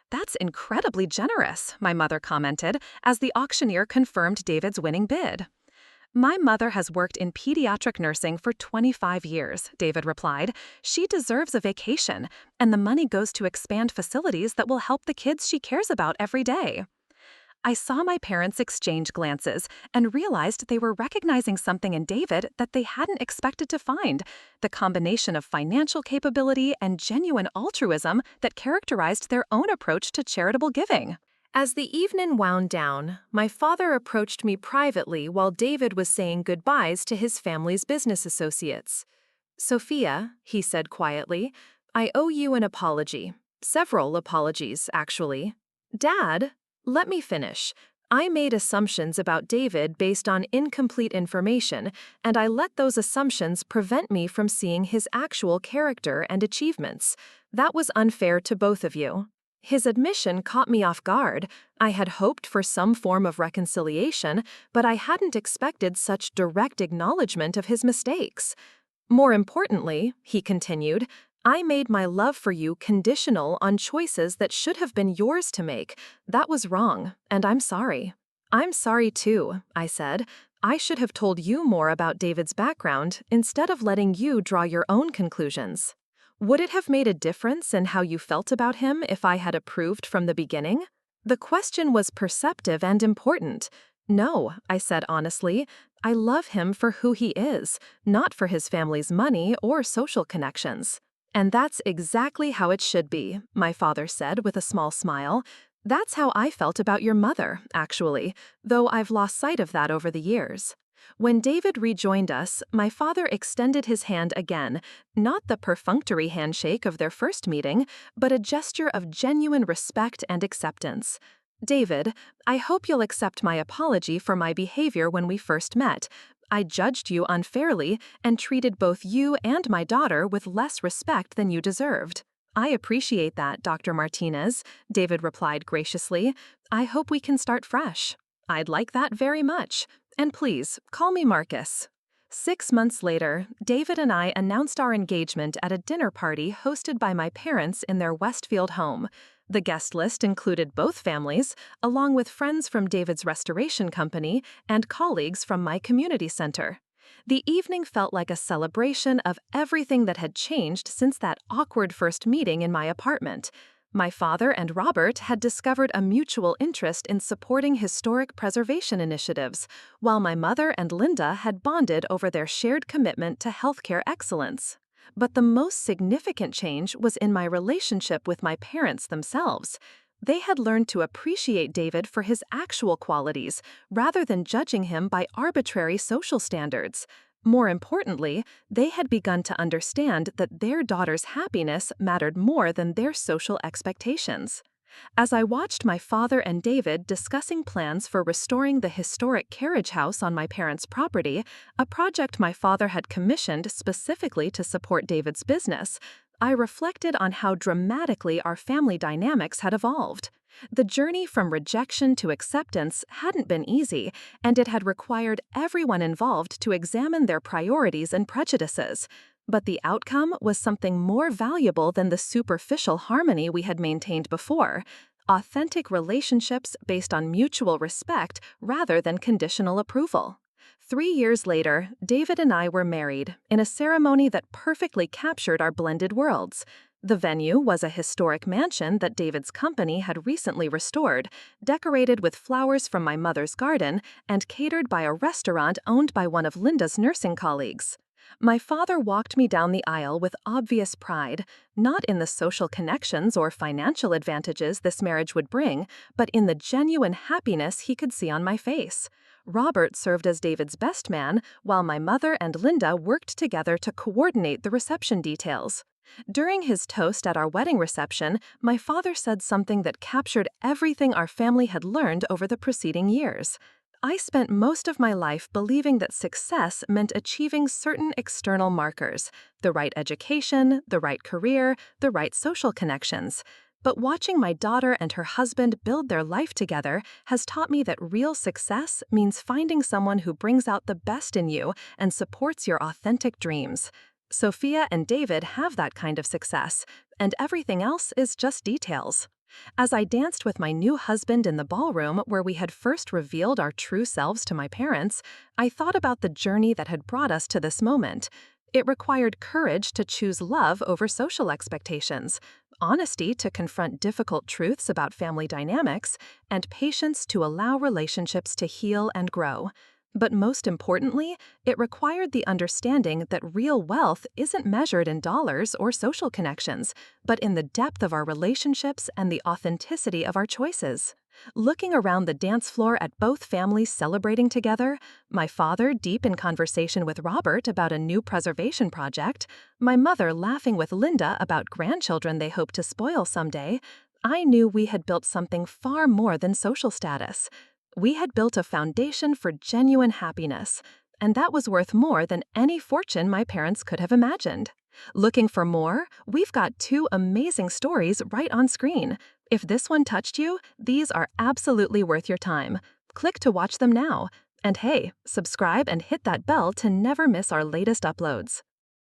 That's incredibly generous, my mother commented, as the auctioneer confirmed David's winning bid. My mother has worked in pediatric nursing for 25 years, David replied. She deserves a vacation, and the money goes to expand facilities that will help the kids she cares about every day. I saw my parents exchange glances and realized they were recognizing something in David that they hadn't expected to find, the combination of financial capability and genuine altruism that characterized their own approach to charitable giving. As the evening wound down, my father approached me privately while David was saying goodbyes to his family's business associates. Sophia, he said quietly, I owe you an apology. Several apologies, actually. Dad, let me finish. I made assumptions about David based on incomplete information, and I let those assumptions prevent me from seeing his actual character and achievements. That was unfair to both of you. His admission caught me off guard. I had hoped for some form of reconciliation, but I hadn't expected such direct acknowledgement of his mistakes. More importantly, he continued, I made my love for you conditional on choices that should have been yours to make. That was wrong, and I'm sorry. I'm sorry too, I said. I should have told you more about David's background instead of letting you draw your own conclusions. Would it have made a difference in how you felt about him if I had approved from the beginning? The question was perceptive and important. No, I said honestly. I love him for who he is, not for his family's money or social connections. And that's exactly how it should be, my father said with a small smile. That's how I felt about your mother, actually, though I've lost sight of that over the years. When David rejoined us, my father extended his hand again, not the perfunctory handshake of their first meeting, but a gesture of genuine respect and acceptance. David, I hope you'll accept my apology for my behavior when we first met. I judged you unfairly and treated both you and my daughter with less respect than you deserved. I appreciate that, Dr. Martinez, David replied graciously. I hope we can start fresh. I'd like that very much. And please, call me Marcus. 6 months later, David and I announced our engagement at a dinner party hosted by my parents in their Westfield home. The guest list included both families, along with friends from David's restoration company and colleagues from my community center. The evening felt like a celebration of everything that had changed since that awkward first meeting in my apartment. My father and Robert had discovered a mutual interest in supporting historic preservation initiatives, while my mother and Linda had bonded over their shared commitment to healthcare excellence. But the most significant change was in my relationship with my parents themselves. They had learned to appreciate David for his actual qualities, rather than judging him by arbitrary social standards. More importantly, they had begun to understand that their daughter's happiness mattered more than their social expectations. As I watched my father and David discussing plans for restoring the historic carriage house on my parents' property, a project my father had commissioned specifically to support David's business, I reflected on how dramatically our family dynamics had evolved. The journey from rejection to acceptance hadn't been easy, and it had required everyone involved to examine their priorities and prejudices. But the outcome was something more valuable than the superficial harmony we had maintained before: authentic relationships based on mutual respect rather than conditional approval. 3 years later, David and I were married in a ceremony that perfectly captured our blended worlds. The venue was a historic mansion that David's company had recently restored, decorated with flowers from my mother's garden and catered by a restaurant owned by one of Linda's nursing colleagues. My father walked me down the aisle with obvious pride, not in the social connections or financial advantages this marriage would bring, but in the genuine happiness he could see on my face. Robert served as David's best man, while my mother and Linda worked together to coordinate the reception details. During his toast at our wedding reception, my father said something that captured everything our family had learned over the preceding years. I spent most of my life believing that success meant achieving certain external markers: the right education, the right career, the right social connections. But watching my daughter and her husband build their life together has taught me that real success means finding someone who brings out the best in you and supports your authentic dreams. Sophia and David have that kind of success, and everything else is just details. As I danced with my new husband in the ballroom where we had first revealed our true selves to my parents, I thought about the journey that had brought us to this moment. It required courage to choose love over social expectations, honesty to confront difficult truths about family dynamics, and patience to allow relationships to heal and grow. But most importantly, it required the understanding that real wealth isn't measured in dollars or social connections, but in the depth of our relationships and the authenticity of our choices. Looking around the dance floor at both families celebrating together, my father deep in conversation with Robert about a new preservation project, my mother laughing with Linda about grandchildren they hope to spoil someday, I knew we had built something far more than social status. We had built a foundation for genuine happiness, and that was worth more than any fortune my parents could have imagined. Looking for more? We've got 2 amazing stories right on screen. If this one touched you, these are absolutely worth your time. Click to watch them now. And hey, subscribe and hit that bell to never miss our latest uploads.